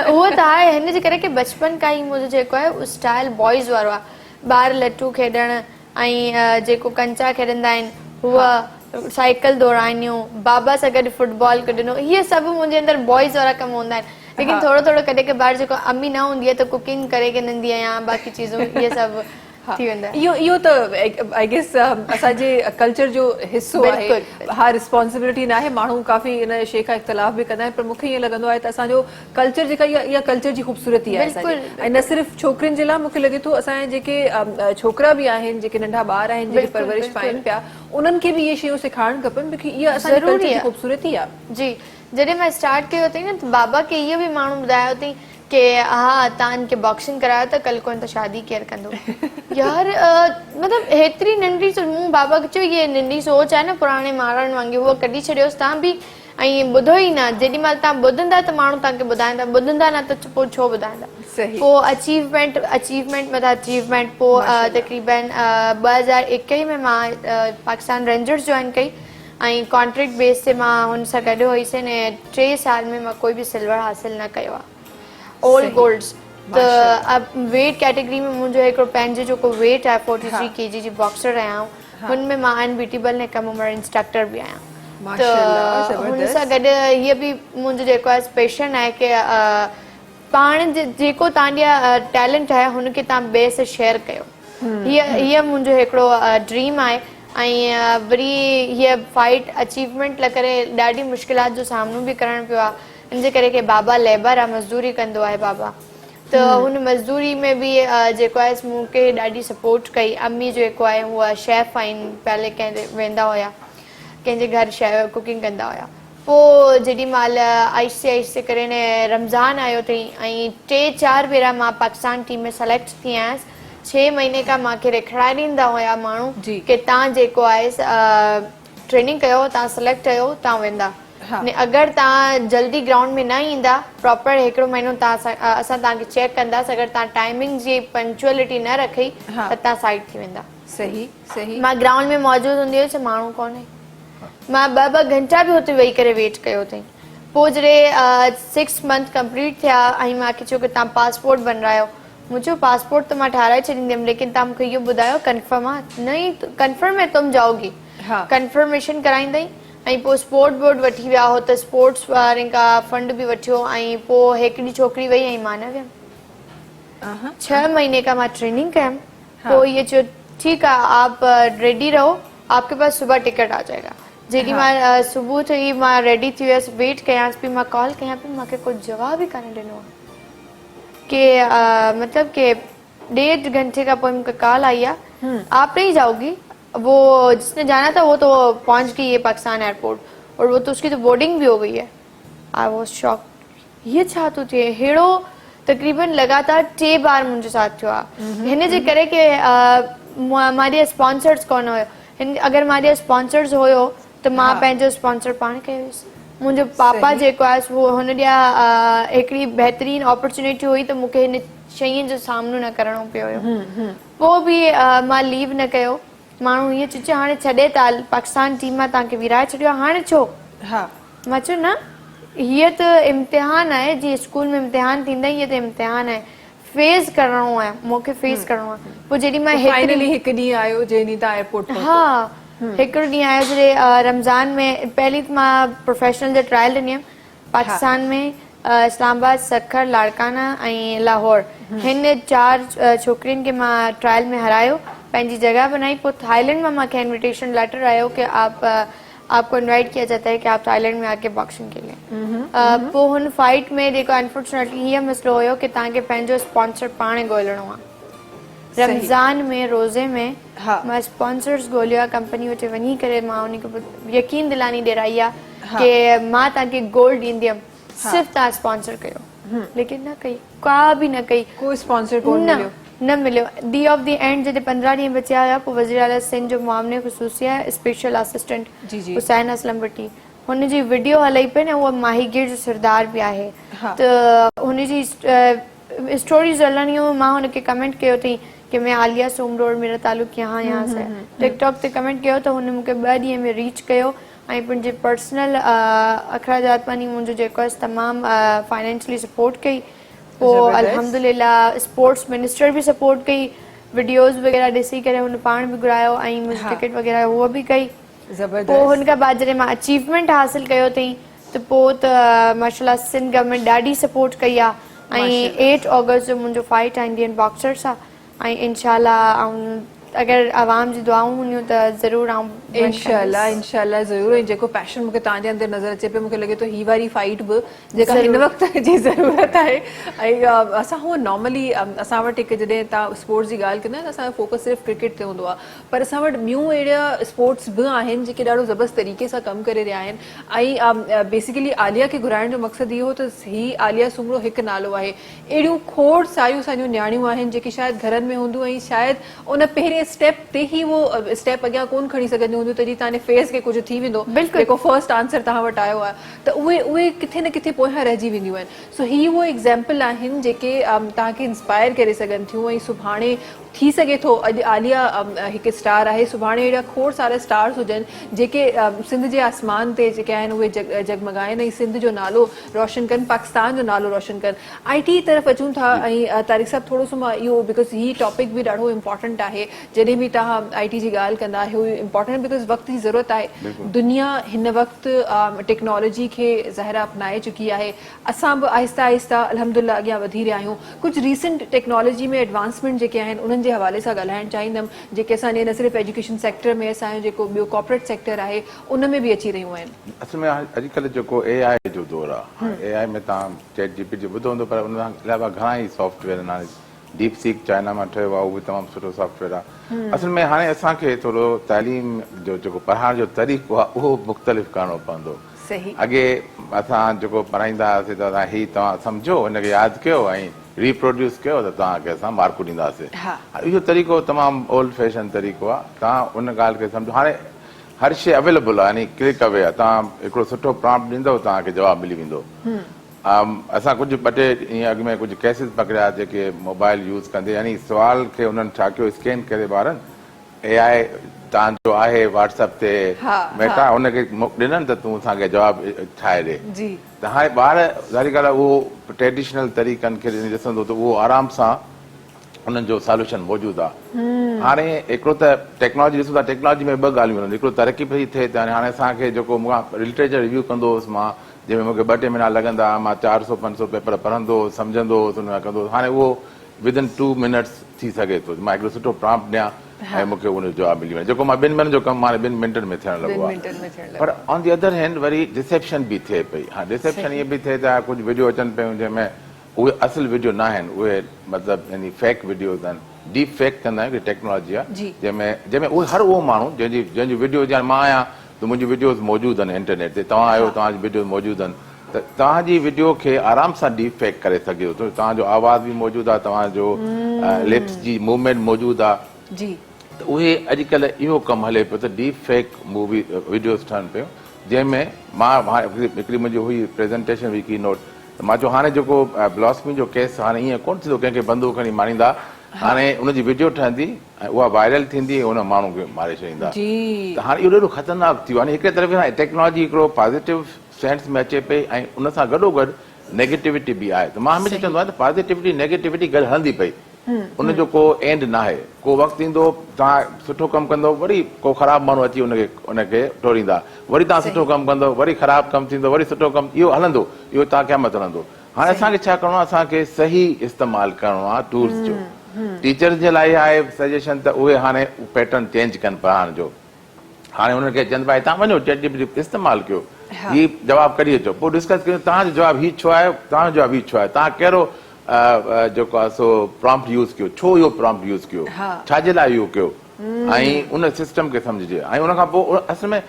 उहो त आहे हिन जे करे की बचपन खां ई मुंहिंजो जेको आहे उहो स्टाइल बॉइज़ वारो आहे ॿार लट्टू खेॾणु ऐं जेको कंचा खेॾंदा आहिनि हूअ साइकिल दौड़ाइणियूं बाबा सां गॾु फुटबॉल कढणो इहे सभु मुंहिंजे अंदरि बॉइज़ वारा कम हूंदा आहिनि लेकिन थोरो थोरो कॾहिं कॿार जेको अम्मी न हूंदी आहे त कुकिंग करे गिनंदी आहियां बाक़ी चीज़ूं इहे सभु थी वेंदा आहिनि इहो त आई गेस असांजे कल्चर जो हिसो आहे बिल्कुलु। हा रिस्पॉन्सिबिलिटी न आहे माण्हू काफ़ी इन शइ खां इख़्तिलाफ़ बि कंदा आहिनि पर मूंखे ईअं लॻंदो आहे त असांजो कल्चर जेका इहा कल्चर जी ख़ूबसूरती आहे असांजी ऐं न सिर्फ़ु छोकिरियुनि जे लाइ मूंखे लॻे थो असांजे जेके छोकिरा बि आहिनि जेके नंढा ॿार आहिनि जेके परवरिश पाइनि पिया उन्हनि खे बि इहे शयूं सेखारणु खपनि छोकी इहा असांजे कल्चर जी ख़ूबसूरती आहे जी जॾहिं मां स्टार्ट कयो अथई न त बाबा खे इहो बि माण्हू ॿुधायो अथई की हा तव्हांखे बॉक्सिंग करायो त कल कोन त शादी केरु कंदो यार मतिलबु हेतिरी नंढी मूं बाबा खे चयो इहे नंढी सोच आहे न पुराणे माण्हुनि वांगुरु उहो कढी छॾियोसि तव्हां बि ऐं ॿुधो ई न जेॾी महिल तव्हां ॿुधंदा त माण्हू तव्हांखे ॿुधाईंदा ॿुधंदा न त पोइ छो ॿुधाईंदा पोइ अचीवमेंट मथां अचीवमेंट पोइ तक़रीबन 2021 में मां पाकिस्तान रेंजर्स जॉइन कई ऐं कॉन्ट्रैक्ट बेस ते मां हुन सां गॾु हुईसि ऐं 3 साल में मां कोई बि सिल्वर हासिल न कयो आहे ऑल गोल्ड्स त वेट कैटेगरी में मुंहिंजो हिकिड़ो पंहिंजो जेको वेट आहे 43 kg जी बॉक्सर आहियां हुन में मां अनबीटेबल ने कम उमिरि इंस्ट्रक्टर बि आहियां त हुन सां गॾु हीअ बि मुंहिंजो जेको आहे पैशन आहे की पाण जेको तव्हांजा टैलेंट आहे हुनखे तव्हां ॿिए सां शेयर कयो हीअ मुंहिंजो हिकिड़ो ड्रीम आहे ऐं वरी हीअ फाइट अचीवमेंट लाइ करे ॾाढी मुश्किलात जो सामनो बि करणु पियो आहे हिन जे करे की बाबा लेबर आहे मज़दूरी कंदो आहे बाबा त हुन मज़दूरी में बि जेको आहे मूंखे ॾाढी सपोर्ट कई अम्मी जेको आहे उहा शेफ आहिनि पहले कंहिं वेंदा हुया कंहिंजे घर शेफ कुकिंग कंदा हुया पोइ जेॾी महिल आहिस्ते आहिस्ते करे ने रमज़ान आयो अथई ऐं 3-4 भेरा मां पाकिस्तान टीम में सेलेक्ट थी आयसि 6 महीने खां मूंखे रेखारींदा हुया माण्हू की तव्हां जेको आहे ट्रेनिंग कयो तव्हां सिलेक्ट कयो तव्हां वेंदा ने अगरि तव्हां जल्दी ग्राउंड में न ईंदा प्रॉपर हिकिड़ो महीनो असां तव्हांखे चेक कंदासीं अगरि तव्हां टाइमिंग जी पंक्चुअलिटी न रखी त तव्हां साइड थी वेंदा सही मां ग्राउंड में मौजूदु हूंदी हुयसि माण्हू कोन्हे मां 2-2 घंटा बि हुते वेही करे वेट कयो अथई पोइ जॾहिं 6 मंथ कंप्लीट थिया ऐं मूंखे चयो की तव्हां पासपोर्ट बनरायो मुझे पासपोर्ट तो मैं ठहराए छॾींदमि लेकिन तव्हां मूंखे इहो ॿुधायो कंफर्म आहे नहीं कंफर्म है तुम जाओगी कंफर्मेशन कराईंदई ऐं पोइ स्पोर्ट बोर्ड वठी विया हो त स्पोर्ट्स वारनि खां फंड बि वठियो ऐं पोइ हिकिड़ी छोकिरी वई ऐं मां न वियमि 6 महीने का मां ट्रेनिंग कयमि पोइ इहे चयो ठीकु आहे आप रेडी रहो आपके पास सुबह टिकट आ जाएगा जेॾी मां सुबुह थी मां रेडी थी वियसि वेट कयांसि पई मां कॉल कयां पई मूंखे कुझु जवाब ई कान ॾिनो आहे कि मतलब कि 1.5 घंटे का पोइ मुझे कॉल आई है आप नहीं जाओगी वो जिसने जाना था वो तो पहुंच गई है पाकिस्तान एयरपोर्ट और वो तो उसकी तो बोर्डिंग भी हो गई है आई वॉज शॉक ये छा तो थे हेड़ो तकरीबन लगातार 3 बार मुझे साथ थियो हिन जे करे कि मारे स्पॉन्सर्स कोन हुयो अगर मारे स्पॉन्सर्स हुयो तो मां पंहिंजो स्पॉन्सर पाण कयो मुझे पापा जेको आहे वो हुन ॾिया हिकिड़ी बहितरीन अपॉर्चुनिटी हुई त मूंखे हिन शयुनि जो सामनो न करणो पियो हुयो पोइ बि मां लीव न कयो माण्हू हीअं चयो हाणे छॾे था पाकिस्तान टीम मां तव्हांखे विराए छॾियो हाणे छो मां चयो न हीअ त इम्तिहान आहे जीअं स्कूल में इम्तिहान थींदा हीअ त इम्तिहान आहे फेस करणो आहे मूंखे फेस करणो आहे पोइ जेॾी मां फाइनली हिकु ॾींहुं आयो जंहिं ॾींहुं तव्हां एयरपोर्ट हा हिकिड़ो ॾींहुं आयो जॾहिं रमज़ान में पहली त मां प्रोफेशनल जो ट्रायल ॾिनी हुयमि पाकिस्तान में इस्लामाबाद सखर लाड़काना ऐं लाहौर हिन 4 छोकिरियुनि खे मां ट्रायल में हरायो पंहिंजी जगह बनाई पोइ थाईलैंड में मूंखे इन्विटेशन लेटर आयो कि आपको इनवाइट किया जाता है कि आप थाईलैंड में आके बॉक्सिंग के लिए पोइ हुन फाइट में जेको अनफॉर्चुनेटली हीअ मसइलो हुयो कि तव्हांखे पंहिंजो स्पॉन्सर पाण ॻोल्हणो आहे रमज़ान में रोज़े में मां स्पॉन्सर्स ॻोल्हियो आहे कंपनी वटि वञी करे मां उनखे यकीन दिलानी ॾिराई आहे कि मां तव्हांखे गोल्ड ॾींदमि सिर्फ़ु तव्हां स्पॉन्सर कयो लेकिन न कई का बि न कई कोई स्पॉन्सर कोन मिलियो न मिलियो दी ऑफ दी एंड जॾहिं 15 ॾींहं बचिया हुया पोइ वज़ीर आला सिंध जो मामले ख़ुसूसिया स्पेशल असिस्टेंट हुसैन असलम भट्टी हुनजी वीडियो हलई पे न, उहा माहीगीर जो सरदार बि आहे। हाँ। त हुनजी स्टोरीज हलनि हुयूं, मां हुनखे कमेंट कयो अथई कि मैं आलिया सोमरोड, मेरा ताल्लुक यहाँ से। टिकटॉक ते कमेंट कयो त हुन मूंखे 2 ॾींहं में रीच कयो ऐं पंहिंजे पर्सनल अखराज आत्मानी मुंहिंजो जेको आहे तमामु फाइनेंशियली सपोर्ट कई। पोइ ज़बरदस्त। अल्हम्दुलिल्लाह स्पोर्ट्स मिनिस्टर बि सपोर्ट कई, वीडियोज़ वग़ैरह ॾिसी करे हुन पाण बि घुरायो ऐं मुंहिंजी हाँ। टिकट वग़ैरह उहा बि कई। ज़बरदस्त। पोइ हुन खां बाद जॾहिं मां अचीवमेंट हासिल कयो अथई त पोइ त माशाल्लाह सिंध गवर्नमेंट ॾाढी सपोर्ट कई आहे ऐं 8 अगस्त जो मुंहिंजो फाइट आहे इंडियन बॉक्सर सां ऐं इंशाल्लाह अगरि आवाम जी दुआऊं हूंदियूं त ज़रूरु इंशाल्लाह ज़रूरु। ऐं जेको पैशन मूंखे तव्हांजे अंदरि नज़र अचे पियो, मूंखे लॻे थो ही वारी फाइट बि जेका हिन वक़्त जी ज़रूरत आहे। ऐं असां हूअं नॉर्मली असां वटि हिकु जॾहिं तव्हां स्पोर्ट्स जी ॻाल्हि कंदा आहियो त असांजो फोकस सिर्फ़ु क्रिकेट ते हूंदो आहे, पर असां वटि ॿियूं अहिड़ा स्पोर्ट्स बि आहिनि जेके ॾाढो ज़बरदस्त तरीक़े सां कमु करे रहिया आहिनि। ऐं बेसिकली आलिया खे घुराइण जो मक़सदु इहो त ही आलिया सुमरो हिकु नालो आहे। अहिड़ियूं खोड़ सारियूं असांजूं न्याणियूं आहिनि जेके शायदि घरनि में हूंदियूं ऐं शायदि उन पहिरें स्टेप ते ही वो स्टेप अॻियां कोन खणी सघंदियूं हूंदियूं त जीअं तव्हांजे फेस खे कुझु थी वेंदो, जेको फर्स्ट आंसर तव्हां वटि आयो आहे त उहे किथे न किथे पोयां रहिजी वेंदियूं आहिनि। सो ही उहे एग्ज़ाम्पल आहिनि जेके तव्हांखे इंस्पायर करे सघनि थियूं। ऐं सुभाणे थी सघे थो अॼु आलिया हिकु स्टार आहे, सुभाणे अहिड़ा खोड़ सारा स्टार्स हुजनि जेके सिंध जे आसमान ते जेके आहिनि उहे जगमगाइनि ऐं सिंध जो नालो रोशन कनि, पाकिस्तान जो नालो रोशन कनि। IT तरफ़ अचूं था ऐं तारिक साहब थोरो सो मां इहो बिकॉज़ ही टॉपिक बि ॾाढो इम्पॉर्टेंट आहे। जॾहिं बि तव्हां IT जी ॻाल्हि कंदा आहियो, इम्पॉर्टेंट बिकॉज़ वक़्त जी ज़रूरत आहे। दुनिया हिन वक़्तु टेक्नोलॉजी खे ज़ाहिरा अपनाए चुकी आहे। असां बि आहिस्ता आहिस्ता अल्हम्दुलिल्लाह अॻियां वधी रहिया आहियूं। कुझु रीसेंट टेक्नोलॉजी में एडवांसमेंट जेके आहिनि उन्हनि जे हवाले सां ॻाल्हाइणु चाहींदमि, जेके असांजे न सिर्फ़ु एजुकेशन सेक्टर में, असांजो जेको ॿियो कॉर्पोरेट सेक्टर आहे उन में बि अची रहियूं आहिनि। असल में अॼुकल्ह जेको AI जो दौर आहे, AI में तव्हां ChatGPT ॿुधो हूंदो, पर उन खां अलावा घणा ई सॉफ्टवेयर आहिनि। हाणे डीप सीक चाइना मां ठहियो आहे, उहो बि तमामु सुठो सॉफ्टवेयर आहे। असल में हाणे असांखे थोरो तालीम जो जेको पढ़ाइण जो तरीक़ो आहे उहो मुख़्तलिफ़ करणो पवंदो। सही। अॻे असां जेको पढ़ाईंदा हुआसीं त ही तव्हां सम्झो, हिनखे यादि कयो ऐं रीप्रोड्यूस कयो त तव्हांखे असां मार्कूं ॾींदासीं। इहो तरीक़ो तमामु ओल्ड फैशन तरीक़ो आहे। तव्हां उन ॻाल्हि खे सम्झो। हाणे हर शइ अवेलेबल आहे, यानी क्लिक अवे आहे। तव्हां हिकिड़ो सुठो प्रॉम्प्ट ॾींदव, तव्हांखे जवाबु मिली वेंदो। असां कुझु 2 टे ईअं अॻु में कुझु केसिस पकड़िया जेके मोबाइल यूज़ कंदे, यानी सुवाल खे उन्हनि छा कयो, स्कैन करे ॿारनि AI तव्हांजो आहे व्हाट्सएप ते मेटा, हुनखे ॾिननि त तूं असांखे जवाबु ठाहे ॾे। त हाणे ॿार ज़ाहिर ॻाल्हि आहे उहो ट्रेडिशनल तरीक़नि खे ॾिसंदो त उहो आराम सां उन्हनि जो सॉल्यूशन मौजूदु आहे। हाणे हिकिड़ो त टेक्नोलॉजी ॾिसो था, टेक्नोलॉजी में 2 ॻाल्हियूं आहिनि। हिकिड़ो तरक़ी पई थिए त हाणे असांखे जेको लिटरेचर रिव्यू कंदो हुउसि मां, जंहिंमें मूंखे 2 टे महीना लॻंदा, मां 400-500 पेपर पढ़ंदो हुउसि, सम्झंदो हुउसि, हुन में कंदो हुउसि। हाणे उहो विदिन 2 मिनट्स थी सघे थो। मां हिकिड़ो सुठो प्रॉम्प्ट ॾियां ऐं मूंखे उनजो जवाबु मिली वञे, जेको मां 2 मिनट जो कमु हाणे 2 मिंटनि में थियण लॻो आहे। पर ऑन दी अदर हैंड वरी डिसेप्शन बि थिए पई। हा, डिसेप्शन ईअं बि थिए त कुझु वीडियो अचनि पियूं जंहिंमें उहे असुल वीडियो न आहिनि, उहे मतिलबु यानी फेक वीडियोज़ आहिनि। डीप फेक कंदा आहियूं, टेक्नोलॉजी आहे जंहिंमें उहे हर उहो माण्हू जंहिंजी वीडियो जीअं मां आहियां त मुंहिंजी वीडियोज़ मौजूदु आहिनि इंटरनेट ते, तव्हां आहियो तव्हांजी वीडियोज़ मौजूदु आहिनि, त तव्हांजी वीडियो खे आराम सां डीप फेक करे सघे थो। तव्हांजो आवाज़ बि मौजूदु आहे, तव्हांजो लिप्स जी मूवमेंट मौजूदु आहे। त उहे अॼुकल्ह इहो कमु हले पियो त डीप फेक वीडियोज़ ठहनि पियूं, जंहिंमें मां हिकिड़ी मुंहिंजी हुई प्रेज़ेंटेशन हुई की नोट, त मां चयो हाणे जेको ब्लॉस्मी जो केस हाणे ईअं कोन थींदो कंहिंखे बंदूक खणी मारींदा, हाणे उनजी वीडियो ठहंदी ऐं उहा वायरल थींदी ऐं उन माण्हू खे मारे छॾींदा। त हाणे इहो ॾाढो ख़तरनाक थी वियो आहे। हिकिड़े तरफ़ सां टेक्नोलॉजी हिकिड़ो पॉज़िटिव सेंस में अचे पई ऐं उन सां गॾोगॾु नेगेटिविटी बि आहे। त मां हमेशह चवंदो आहियां त पॉज़िटिविटी नेगेटिविटी गॾु हलंदी पई, उनजो को एंड न आहे। को वक़्तु ईंदो तव्हां सुठो कमु कंदो, वरी को ख़राबु माण्हू अची उनखे टोड़ींदा, वरी तव्हां सुठो कमु कंदो, वरी ख़राबु कमु थींदो, वरी सुठो कमु, इहो हलंदो, इहो तव्हां क़यामत हलंदो। हाणे असांखे छा करिणो आहे, असांखे सही इस्तेमालु करिणो आहे टूल्स जो। टीचर जे लाइ आहे सजेशन त उहे हाणे पैटर्न चेंज कनि पढ़ाइण जो। हाणे हुननि खे चवनि भाई तव्हां वञो ChatGPT इस्तेमालु कयो, हीउ जवाबु कढी अचो, पोइ डिस्कस कयूं तव्हांजो जवाबु हीउ छो आहे, तव्हांजो जवाबु हीउ छो आहे, तव्हां कहिड़ो जेको आहे सो प्रॉम्प्ट यूज़ कयो, छो इहो प्रॉम्प्ट यूज़ कयो, छाजे लाइ इहो कयो, ऐं उन सिस्टम खे सम्झिजे। ऐं उनखां पोइ असल में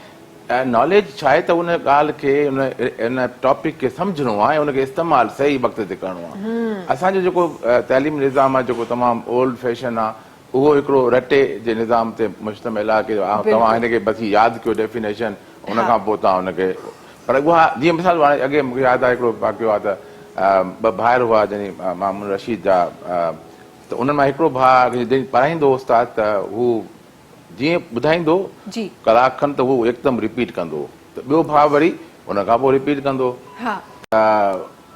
नॉलेज छा आहे त उन ॻाल्हि खे उन टॉपिक खे सम्झणो आहे ऐं उनखे इस्तेमालु सही वक़्त ते करिणो आहे। असांजो जेको तइलीमी निज़ाम आहे जेको तमामु ओल्ड फैशन आहे, उहो हिकिड़ो रटे जे निज़ाम ते मुश्तमिल आहे की तव्हां हिनखे बसि यादि कयो डेफिनेशन, उनखां पोइ तव्हां हुनखे पर उहा जीअं मिसाल हाणे अॻे मूंखे यादि आहे हिकिड़ो वाक़ियो आहे त ॿ भाइर हुआ जॾहिं मामून रशीद जा त उन्हनि मां हिकिड़ो भाउ जॾहिं पढ़ाईंदो उस्ताद त हू जीअं ॿुधाईंदो जी कलाक खनि त हू हिकदमि रिपीट कंदो त ॿियो भाउ वरी उन खां पोइ रिपीट कंदो हा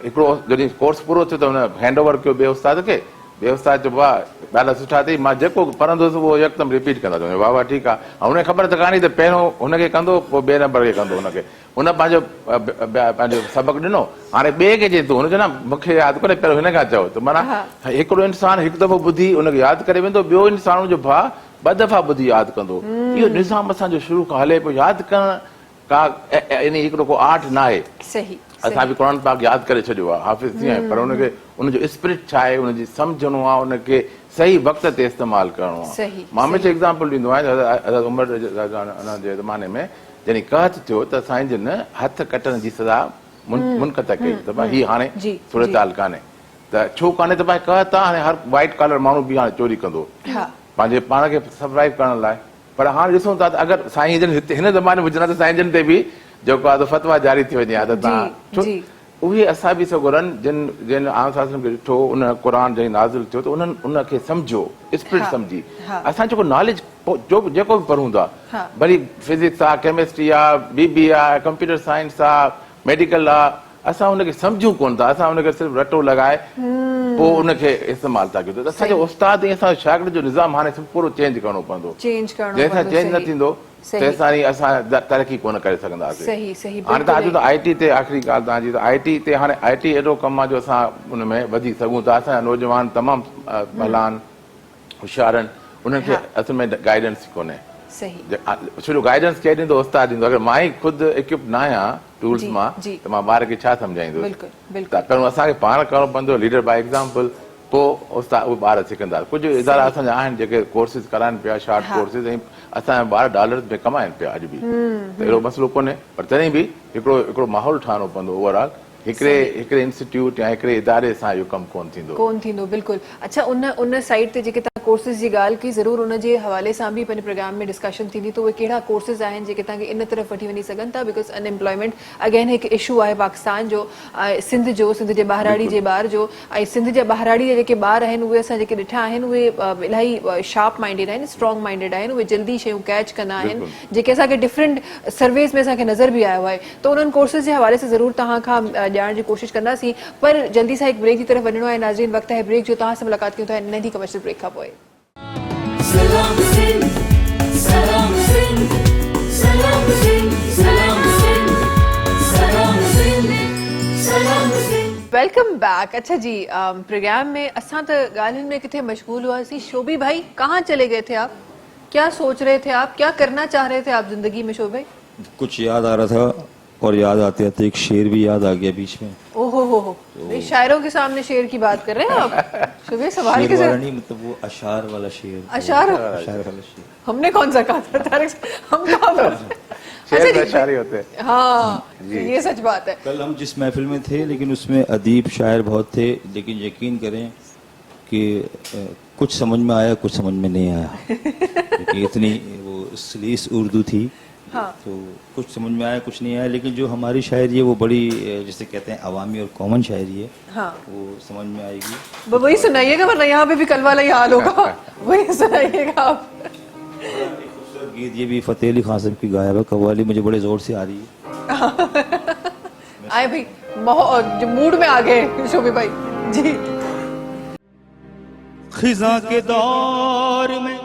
हिकिड़ो जॾहिं कोर्स पूरो थियो त हुन हैंड ओवर कयो ॿिए उस्ताद खे ॿिए उस्ताद चइबो आहे ॾाढा सुठा अथई मां जेको पढ़ंदुसि उहो यकदमि रिपीट कंदा चवंदो वाह वाह ठीकु आहे ऐं हुनखे ख़बर त कान्हे त पहिरियों हुनखे कंदो पोइ ॿिए नंबर खे कंदो हुनखे हुन पंहिंजो सबक़ु ॾिनो हाणे ॿिए खे चए थो हुन चयो न मूंखे यादि करे पहिरियों हिन खां चओ त माना हिकिड़ो इंसानु हिकु दफ़ो ॿुधी हुनखे यादि करे वेंदो ॿियो इंसान हुनजो भाउ ॿ दफ़ा ॿुधी यादि कंदो इहो निज़ाम असांजो शुरू खां हले पियो यादि करणु का यानी हिकिड़ो को आर्ट न आहे सही असां बि क़ुर पाक यादि करे छॾियो आहे हाफ़िज़ थी आहे पर हुनखे हुनजो स्पिरिट छा आहे हुनजी सम्झणो आहे हुनखे सही वक़्त ते इस्तेमालु करिणो आहे मां हमेशह एग्ज़ाम्पल ॾींदो आहियां हज़रत उमर जे ज़माने में जॾहिं कहत थियो त साईं जन हथ कटण जी सज़ा मुनक़त कई त भाई हीअ हाणे सूरताल कान्हे त छो कान्हे त भाई कहत आहे हाणे हर वाइट कॉलर माण्हू बि हाणे चोरी कंदो पंहिंजे पाण खे सर्वाइव करण लाइ पर हाणे ॾिसूं था त अगरि साईं जन हिन ज़माने में हुजनि त साईं जन ते बि जेको आहे फतवा जारी थी वञे त तव्हां उहे असां बि सगोरनि जिन आम शासन खे ॾिठो उन क़ुर जॾहिं नाज़िल थियो त उन्हनि उनखे सम्झो स्पिरिट सम्झी असां जेको नॉलेज जेको बि पढ़ूं था भली फिज़िक्स आहे केमिस्ट्री आहे बीबी आहे कंप्यूटर साइंस आहे मेडिकल आहे असां हुनखे सम्झूं कोन था असां हुनखे सिर्फ़ु रटो लॻाए पोइ उनखे इस्तेमालु था कयूं त असांजो उस्ताद ऐं असांजो शागिर्द जो निज़ाम हाणे पूरो चेंज करणो पवंदो जंहिंसां चेंज न थींदो तंहिंसां ई असां तरक़ी कोन करे सघंदासीं हाणे तव्हां चओ आई टी ते आख़िरी ॻाल्हि तव्हांजी त आई टी ते हाणे आई टी एॾो कमु आहे जो असां हुन में वधी सघूं था असांजा नौजवान तमामु भला आहिनि होशियार आहिनि उन्हनि खे असल में गाइडेंस कोन्हे छो गाइडेंस केरु ॾींदो उस्ताद ॾींदो अगरि मां ई ख़ुदि इक्विप न आहियां टूल्स मां त मां ॿार खे छा सम्झाईंदुसि त पहिरियों असांखे पाण करणो पवंदो लीडर बाय एग्ज़ाम्पल पोइ उस्ताद उहे ॿार सिखंदा कुझु इदारा असांजा आहिनि जेके कोर्सिस कराइनि पिया शॉर्ट कोर्सिस ऐं असांजा ॿार डॉलर में कमाइनि पिया अॼु बि त अहिड़ो मसइलो कोन्हे पर तॾहिं बि हिकिड़ो माहौल ठाहिणो पवंदो ओवरऑल हिकिड़े इंस्टीट्यूट या हिकिड़े इदारे सां इहो कमु कोन थींदो बिल्कुलु अच्छा उन साइड ते जेके तव्हां कोर्सिस जी ॻाल्हि की ज़रूरु उन जे हवाले सां बि पंहिंजे प्रोग्राम में डिस्कशन थींदी त उहे कहिड़ा कोर्सिस आहिनि जेके तव्हांखे इन तरफ़ वठी वञी सघनि था बिकॉज़ अनएम्प्लॉयमेंट अगेन हिकु इशू आहे पाकिस्तान जो सिंध जे ॿाहिराड़ी जे ॿार जो ऐं सिंध जे ॿाहिराड़ी जा जेके ॿार आहिनि उहे असां जेके ॾिठा आहिनि उहे इलाही शार्प माइंडेड आहिनि स्ट्रॉन्ग माइंडेड आहिनि उहे जल्दी शयूं कैच कंदा आहिनि जेके असांखे डिफरेंट सर्वेस में असांखे नज़र बि आयो आहे त उन्हनि कोर्सिस जे हवाले सां ज़रूरु तव्हां खां ॼाणण जी कोशिशि कंदासीं पर जल्दी सां हिकु ब्रेक जी तरफ़ वञिणो आहे नाज़रीन वक़्तु आहे ब्रेक जो तव्हां सां मुलाक़ात कयूं था नंढी कमर्शियल ब्रेक खां पोइ सलाम सिंध सलाम सिंध सलाम सिंध सलाम सिंध सलाम सिंध सलाम सिंध वेलकम बैक अच्छा जी प्रोग्राम में असां त ॻाल्हियुनि में किथे मशगूल हुआसीं शोभी भाई कहाँ चले गए थे आप क्या सोच रहे थे आप क्या करना चाह रहे थे आप जिंदगी में शोभी भाई कुछ याद आ रहा था और याद आते आते एक शेर भी याद आ गया बीच में ओहो हो शायरों के सामने शेर की बात कर रहे हैं आप शोभी सवाल के नहीं मतलब वो अशार वाला शेर अशार वाला शेर हमने कौन सा कहा था तारिक हम कहाँ शेर अशारी होते हैं हाँ ये सच बात है कल हम जिस महफिल में थे लेकिन उसमें अदीब शायर बहुत थे लेकिन यकीन करें कि कुछ समझ में आया कुछ समझ में नहीं आया क्योंकि इतनी वो सलीस उर्दू थी तो कुछ समझ में आया कुछ नहीं आया लेकिन जो हमारी शायरी है वो बड़ी जिसे कहते हैं अवामी और कॉमन शायरी है वो समझ में आएगी वही सुनाइएगा वरना यहाँ पे भी कल वाला ही हाल होगा वही सुनाइएगा आप खूबसूरत गीत ये भी फतेह अली खान साहब की गाया हुआ कव्वाली मुझे बड़े जोर से आ रही है आए भाई मूड में आ गए शोभी भाई जी खिज़ां के दौर में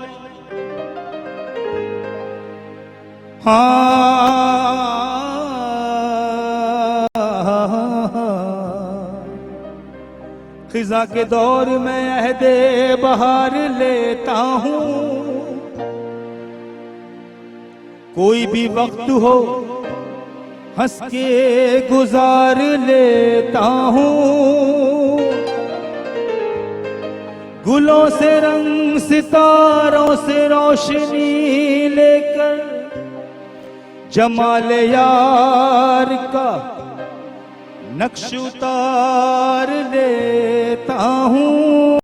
खिज़ां के दौर में अहदे बहार लेता हूँ कोई भी वक्त हो हंस के गुजार लेता हूँ गुलों से रंग सितारों से रोशनी लेकर जमाल यार का नक्श उतार लेता हूँ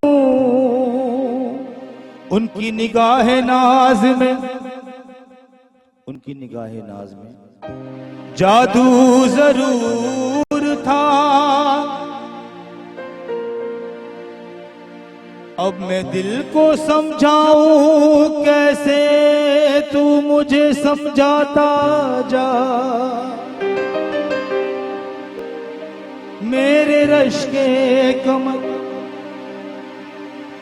उनकी निगाह नाज में उनकी निगाहे नाज में जादू जरूर था, अब मैं दिल को समझाऊं कैसे, तू मुझे समझाता जा। मेरे रश के कमर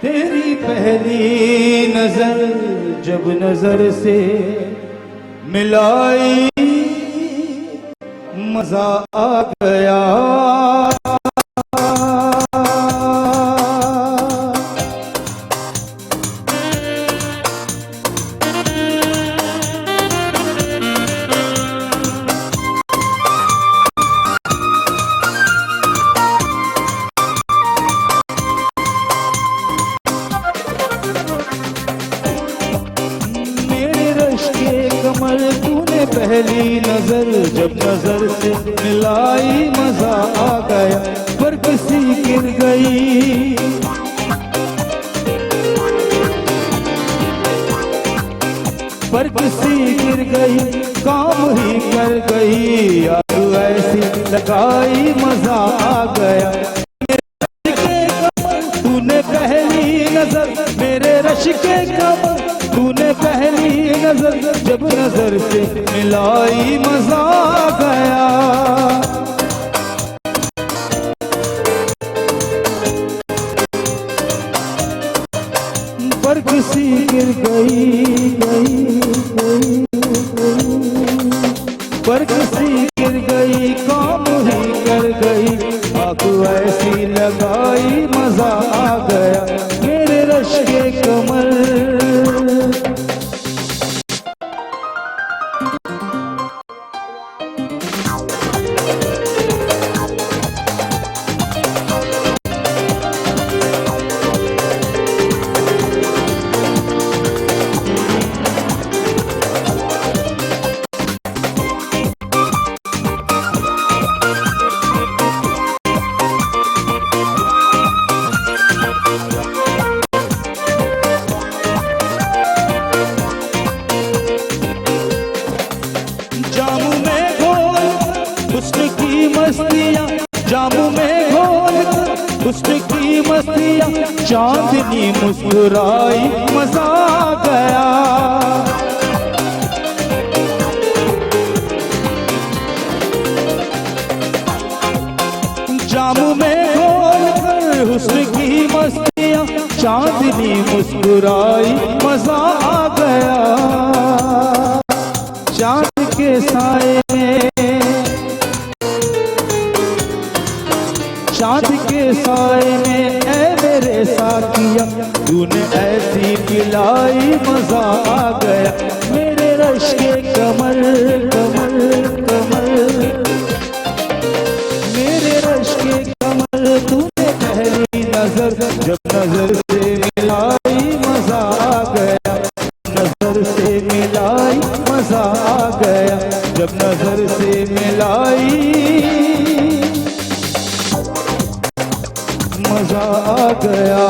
तेरी पहली नजर जब नजर से मिलाई, मजा आ गया। पहली नजर जब नजर से मिलाई, मजा आ गया। फर्क सी गिर गई, फर्क सी गिर गई, काम ही कर गई। आग ऐसी लगाई, मजा आ गया। तूने पहली नजर मेरे रश के कमर, तूने पहली नजर जब नजर से मिलाई, मजा आ गया। फर्क सी गिर गई, फर्क सी गिर गई, काम ही कर गई। आग ऐसी लगाई, मजा आ गया। मेरे रश के कमर उसकी मस्तियाँ, चांदनी मुस्कुराई, मजा आ गया। जामू में घोल कर हुस्न की मस्तियाँ, चांदनी मुस्कुराई, मजा आ गया। चांद के साए में, चांद के साए में ऐ मेरे साथिया, तूने ऐसी पिलाई, मजा आ गया। मेरे रश के कमर कमर कमर, मेरे रश के कमर, तूने पहली नजर जब नजर से मिलाई, मजा आ गया। नजर से मिलाई, मजा आ गया। जब नजर से मिलाई, मजा आ गया।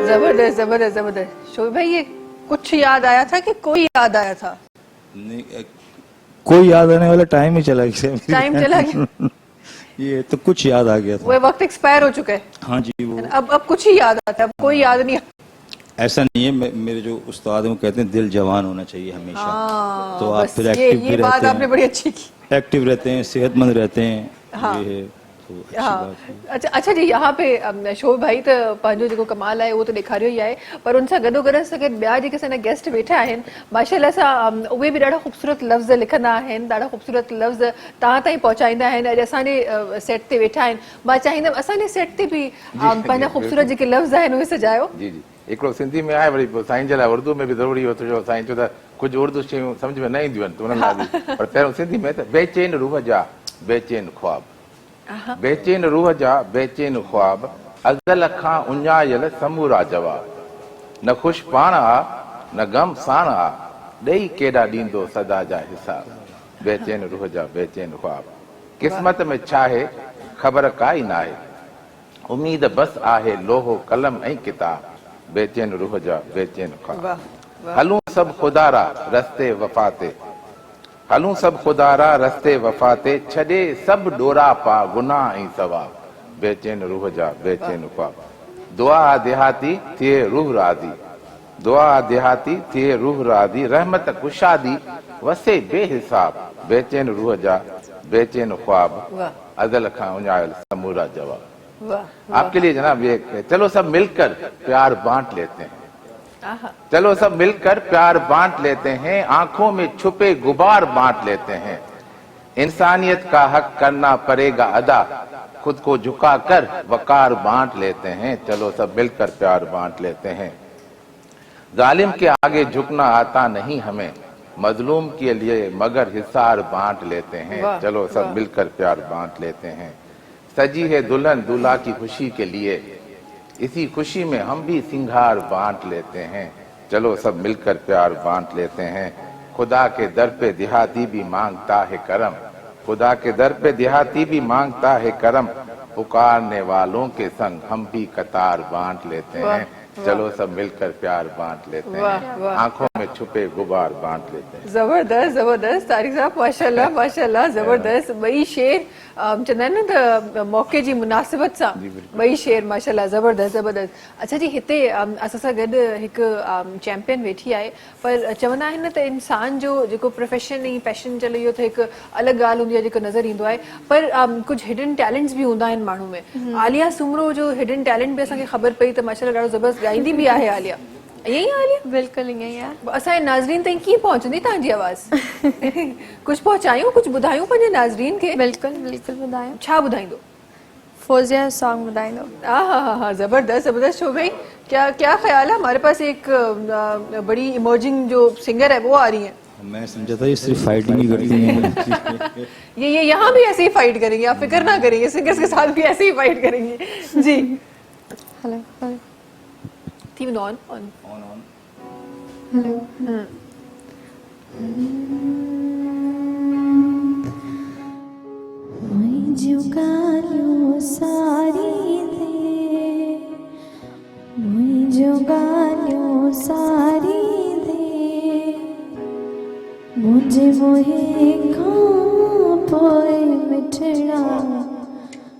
जबरदस्त जबरदस्त जबरदस्त। शोएब भाई, ये कुछ याद आया था कि कोई याद आया था? नहीं, कोई याद आने वाला टाइम ही चला गया। टाइम चला गया। ये तो कुछ याद आ गया था। वो वक्त एक्सपायर हो चुका है। हाँ जी, वो अब कुछ ही याद आता है, अब कोई याद नहीं। ऐसा नहीं है। मेरे जो उस्ताद हैं वो कहते हैं दिल जवान होना चाहिए हमेशा। तो आप बस फिर एक्टिव भी ये बात रहते आपने हैं, बड़ी अच्छी की। एक्टिव रहते हैं, सेहतमंद रहते हैं। हाँ। ये है तो अच्छी हाँ, बात है। अच्छा जी, यहाँ पे शोएब भाई तो पंहिंजो जेको कमाल आहे उहो त ॾेखारियो ई आहे, पर उन सां गॾोगॾु असांखे ॿिया जेके असांजा गेस्ट वेठा आहिनि, माशाल्लाह सां उहे बि ॾाढा ख़ूबसूरत लफ़्ज़ लिखंदा आहिनि, ॾाढा ख़ूबसूरत लफ़्ज़ तव्हां ताईं पहुचाईंदा आहिनि। अॼु असांजे सेट ते वेठा आहिनि। मां चाहींदमि असांजे सेट ते बि पंहिंजा ख़ूबसूरत जेके लफ़्ज़ आहिनि उहे सजायो। जी जी, हिकिड़ो सिंधी में आहे, वरी साईं जे लाइ उर्दू में बि ज़रूरी हो थो। साईं चयो त कुझु उर्दू शयूं सम्झ में न ईंदियूं आहिनि, त उन्हनि लाइ बि। पर पहिरियों सिंधी में त बेचैन रूह जा बेचैन ख्वाब, बेचैन रूह जा बेचैन ख्वाब, अज़ल खां उञायल समूरा जवाब। न ख़ुशि पाण आ, न गम साण आ, ॾेई केॾा ॾींदो सदा जा हिसाब। बेचैन रूह जा बेचैन ख्वाब, क़िस्मत में छा आहे ख़बर काई न आहे, उम्मीद बस आहे लोहो कलम ऐं किताब। बेचैन रूह जा बेचैन ख्वाब। वाह वाह हलूं सब खुदारा रस्ते वफाते, हलूं सब खुदारा रस्ते वफाते, छॾे सब डोरा पा गुनाह ऐं सवाब, बेचैन रूह जा बेचैन ख्वाब। दुआ देहाती थिए रूह रादी, दुआ देहाती थिए रूह रादी, रहमत कुशादी वसे बेहिसाब, बेचैन रूह जा बेचैन ख्वाब। वाह अदल खां उञायल समूरा जवाब। वाह आपके लिए जनाब ये, चलो सब मिलकर प्यार बांट लेते हैं, आहा चलो सब मिलकर प्यार बांट लेते हैं, आंखों में छुपे गुबार बांट लेते हैं। इंसानियत का हक करना पड़ेगा अदा, खुद को झुका कर वकार बांट लेते हैं, चलो सब मिलकर प्यार बांट लेते हैं। जालिम के आगे झुकना आता नहीं हमें, मजलूम के लिए मगर हिसार बांट लेते हैं, वाह, चलो सब वाह। मिलकर प्यार बांट लेते हैं। सजी है दुल्हन दूल्हा की खुशी के लिए, इसी खुशी में हम भी सिंगार बांट लेते हैं, चलो सब मिलकर प्यार बांट लेते हैं। खुदा के दर पे देहाती भी मांगता है करम, खुदा के दर पे देहाती भी मांगता है करम, पुकारने वालों के संग हम भी कतार बांट लेते वाह, हैं, चलो सब मिलकर प्यार बांट लेते वाह, हैं, वाह। आंखों में छुपे गुबार बांट लेते हैं। जबरदस्त जबरदस्त तारिक साहब, माशाल्लाह माशाल्लाह जबरदस्त ॿई शेर चवंदा आहिनि न त मौक़े जी मुनासिबत सां ॿई शेर माशाल्लाह जबरदस्त जबरदस्त। अच्छा जी, हिते असां सां गॾु हिकु चैंपियन वेठी आहे, पर चवंदा आहिनि न त इंसान जो जेको प्रोफेशन ऐं पैशन चले इहो त हिकु अलॻि ॻाल्हि हूंदी आहे जेको नज़र ईंदो आहे, पर कुझु हिडन टैलेंट्स बि हूंदा आहिनि माण्हू में। आलिया सुमरो जो हिडन टैलेंट बि असांखे ख़बर पई त माशाल्लाह ॾाढो ज़बरदस्त ॻाईंदी बि आहे आलिया, ईअं ई आलिया? बिल्कुलु ईअं ई आहे। असांजे नाज़रीन ताईं कीअं पहुचंदी तव्हांजी आवाज़? कुझु पहुचायूं, कुझु ॿुधायूं पंहिंजे नाज़रीन खे? बिल्कुलु बिल्कुलु ॿुधायो, छा ॿुधाईंदो? फौजिया सॉन्ग ॿुधाईंदो। हाँ जबरदस्त जबरदस्त हो गई। क्या क्या ख्याल है? हमारे पास एक बड़ी इमर्जिंग जो सिंगर है वो आ रही है। मैं समझा था ये सिर्फ फाइटिंग ही करती हैं। ये यहाँ भी ऐसे ही फाइट करेंगे, आप फिक्र ना करेंगे, सिंगर्स के साथ भी ऐसे ही फाइट करेंगे जी। Hello hello theme on on hello. जुगालियों सारी दे, जुगालियों सारी दे, मुझे मोहे खां पोए मिठड़ा,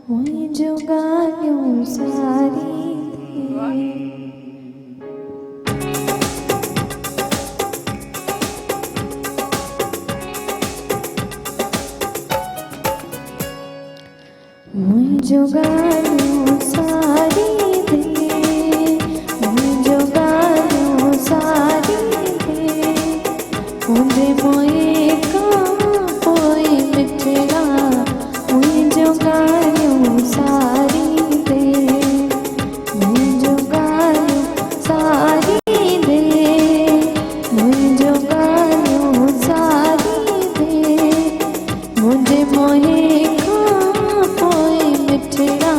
मुझे जुगालियों सारी दे। मुझे गालियों सारी दे, मुझे गालियों सारी दे, मुझे मोए का पोए मिठड़ा, मुझे गालियों सारी दे, मुझे गालियों सारी दे, मुझे गालियों सारी दे, मुझे मोए मिठड़ा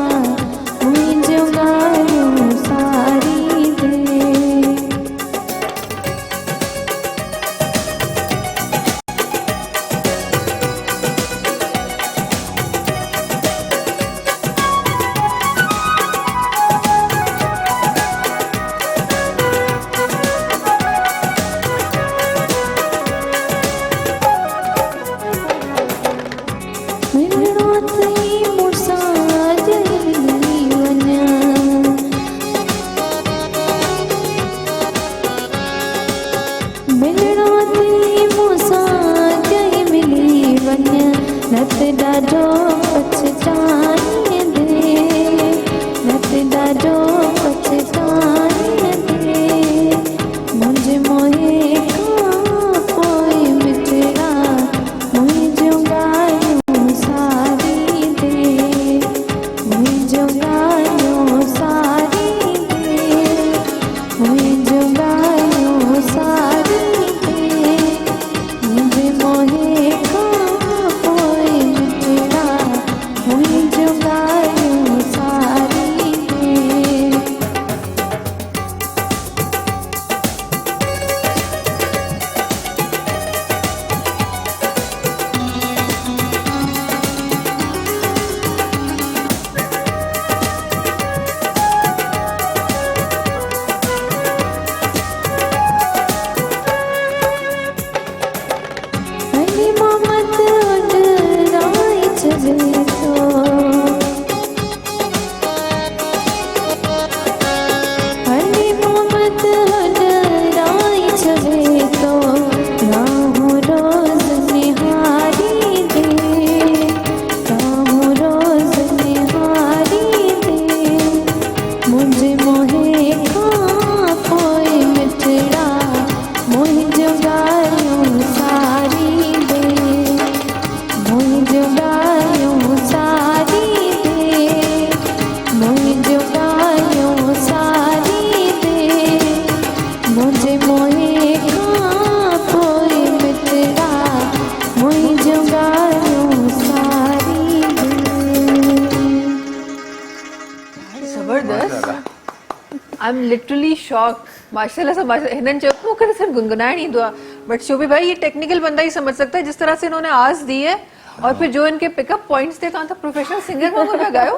आई एम लिटरली शॉक माशाल्लाह से माशाल्लाह हिनन चयो मूंखे सिर्फ गुनगुनाइण ईंदो आहे बट शोभी भाई ये टेक्निकल बंदा ही समझ सकता है जिस तरह से इन्होंने आवाज दी है और फिर जो इनके पिकअप पॉइंट्स थे तव्हां त प्रोफेशनल सिंगर वांगुरु पिया ॻायो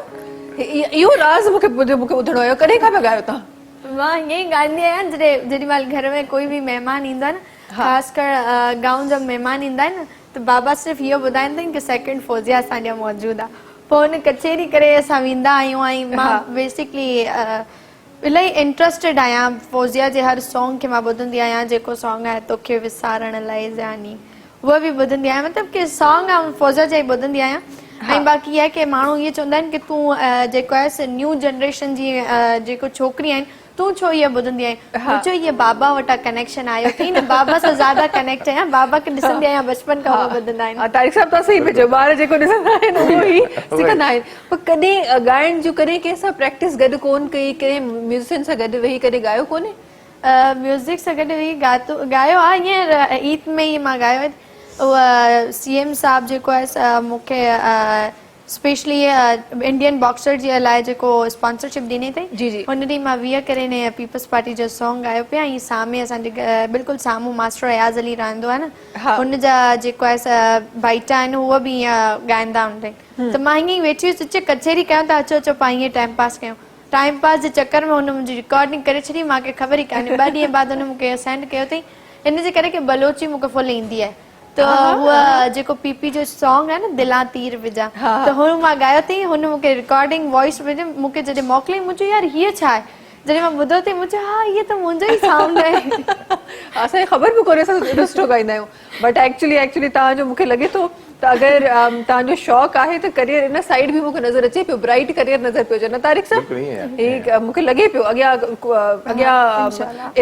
इहो राज़ मूंखे ॿुधणो हुयो कॾहिं खां पिया ॻायो तव्हां मां ईअं ई ॻाईंदी आहियां जेॾी महिल घर में कोई बि महिमान ईंदो आहे न ख़ासि कर गांव जा महिमान ईंदा आहिनि न त बाबा सिर्फ़ु इहो ॿुधाईंदा आहिनि की सेकेंड फौजिया असांजा मौजूदु आहे पोइ हुन कचेरी करे असां वेंदा आहियूं ऐं मां बेसिकली इलाही इंट्रस्टेड आहियां फौजिया जे हर सॉन्ग खे मां ॿुधंदी आहियां जेको सॉन्ग आहे तोखे विसारण लाइ ज़ानी उहा बि ॿुधंदी आहियां मतिलबु की सॉन्ग ऐं फौजिया जा ई ॿुधंदी आहियां ऐं बाक़ी इहा आहे की माण्हू इहे चवंदा आहिनि की तूं जेको आहे न्यू जनरेशन जी जेको छोकिरी आहिनि तूं छो इहा ॿुधंदी आहीं मुंहिंजो इहा बाबा वटां कनेक्शन आयो अथई न बाबा सां ज़्यादा कनेक्ट आहियां बाबा खे ॾिसंदी आहियां बचपन खां उहो ॿुधंदा आहिनि तारीख़ साहब तव्हां सही पिया चयो ॿार जेको ॾिसंदा आहिनि उहो ई सिखंदा आहिनि पर कॾहिं ॻाइण जो कॾहिं कंहिं सां प्रैक्टिस गॾु कोन कई कॾहिं म्यूज़िशियन सां गॾु वेही करे ॻायो कोन्हे म्यूज़िक सां गॾु वेही ॻायो आहे ईअं ईद में ई मां ॻायो आहे उहा CM साहब जेको आहे मूंखे स्पेशली इंडियन बॉक्सर जे लाइ जेको स्पॉन्सरशिप ॾिनी अथई जी जी हुन ॾींहुं मां वीह करे ने पीपल्स पार्टी जो सॉन्ग ॻायो पिया ऐं साम्हूं असांजे बिल्कुलु साम्हूं मास्टर अयाज़ अली रहंदो आहे न हुन जा जेको आहे भाइटा आहिनि उहो बि ईअं ॻाईंदा हूंदा आहिनि त मां ईअं ई वेठी हुअसि अचे कचेरी कयूं था अचो अचो पाण ईअं टाइम पास कयूं टाइम पास जे चक्कर में हुन मुंहिंजी रिकॉर्डिंग करे छॾी मूंखे ख़बर ई कान्हे 2 ॾींहं बाद हुन मूंखे सेंड कयो अथई इन जे करे की बलोची मूंखे फुल ईंदी आहे त उहा जेको PP जो सॉन्ग आहे न दिलां तीर विझा त हुन मां ॻायो अथई हुन मूंखे रिकॉर्डिंग वॉइस विझी मूंखे जॾहिं मोकिलियईं मुंहिंजो यार हीअ छा आहे जॾहिं मां ॿुधो अथई मुंहिंजो हा इहो त मुंहिंजो ई साउंड आहे असांखे ख़बर बि कोन्हे असां एॾो सुठो ॻाईंदा आहियूं बट एक्चुअली तव्हांजो मूंखे लॻे थो त अगरि तव्हांजो शौक़ु आहे त करियर इन साइड बि मूंखे नज़र अचे पियो ब्राइट करियर नज़र पियो अचे न तारीख़ साहब मूंखे लॻे पियो अॻियां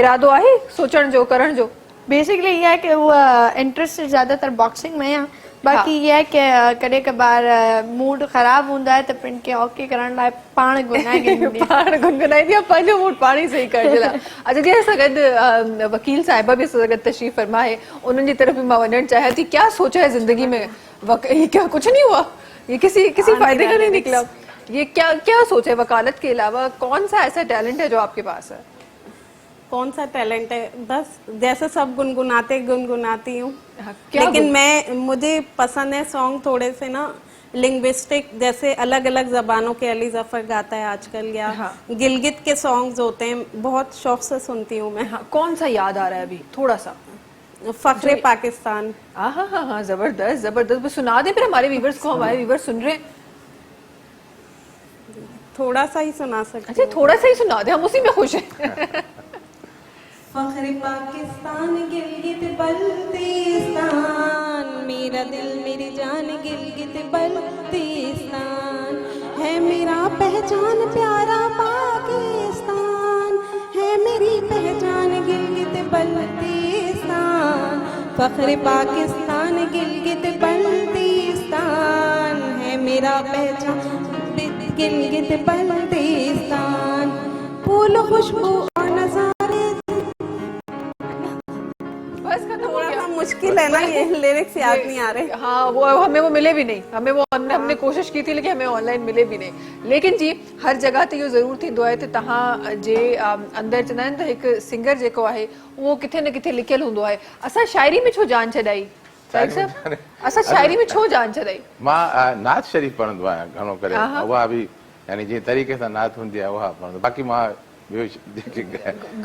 इरादो आहे सोचण जो करण जो बेसिकली इहा आहे की उहा इंट्रस्ट ज़्यादातर बॉक्सिंग में आहे बाक़ी इहा आहे की कॾहिं कबार मूड ख़राबु हूंदो आहे त पिण खे ओके करण लाइ पाण गुनगुनाईंदी आहे पंहिंजो मूड पाण ई सही करण जे लाइ अच्छा जी असां गॾु वकील साहिबा बि असां सां गॾु तशरीफ़ फरमा है उन्हनि जी तरफ़ भी मां वञणु चाहियां थी क्या सोचा है जिंदगी में क्या कुछ नहीं हुआ ये किसी फायदे का नहीं निकला ये क्या सोचा है वकालत के अलावा कौन सा ऐसा टैलेंट है जो आपके पास है कौन सा टैलेंट है बस जैसे सब गुनगुनाती हूँ लेकिन मुझे पसंद है सॉन्ग थोड़े से ना लिंग्विस्टिक जैसे अलग अलग जबानों के अली जफर गाता है आजकल या गिलगित के सॉन्ग्स होते हैं बहुत शौक से सुनती हूँ मैं कौन सा याद आ रहा है अभी थोड़ा सा फख्रे पाकिस्तान हाँ जबरदस्त सुना दे फिर हमारे व्यूवर्स को हमारे व्यूवर्स सुन रहे हैं थोड़ा सा ही सुना सकते अच्छा थोड़ा सा ही सुना दे हम उसी में खुश हैं फख्रे पाकिस्तान गिलगित बल्तिस्तान मेरा दिल मेरी जान गिलगित बल्तिस्तान है मेरा पहचान प्यारा पाकिस्तान है मेरी पहचान गिलगित बल्तिस्तान फख्रे पाकिस्तान गिलगित बल्तिस्तान है मेरा पहचान गिलगित बल्तिस्तान फूल खुशबू और नजारे मुश्किल है ना ये लिरिक्स याद नहीं आ रहे हाँ वो हमें वो मिले भी नहीं हमें वो हमने कोशिश की थी लेकिन हमें ऑनलाइन मिले भी नहीं लेकिन जी हर जगह ते इहो ज़रूर थींदो आहे त तव्हां जे अंदरि चवंदा आहिनि त हिकु सिंगर जेको आहे उहो किथे न किथे लिकियलु हूंदो आहे असां शाइरी में छो जान छॾाई असां शाइरी में छो जान छॾाई मां नात शरीफ़ पढ़ंदो आहियां घणो करे उहा बि यानी जीअं तरीक़े सां नात हूंदी आहे उहा पढ़ंदो बाक़ी मां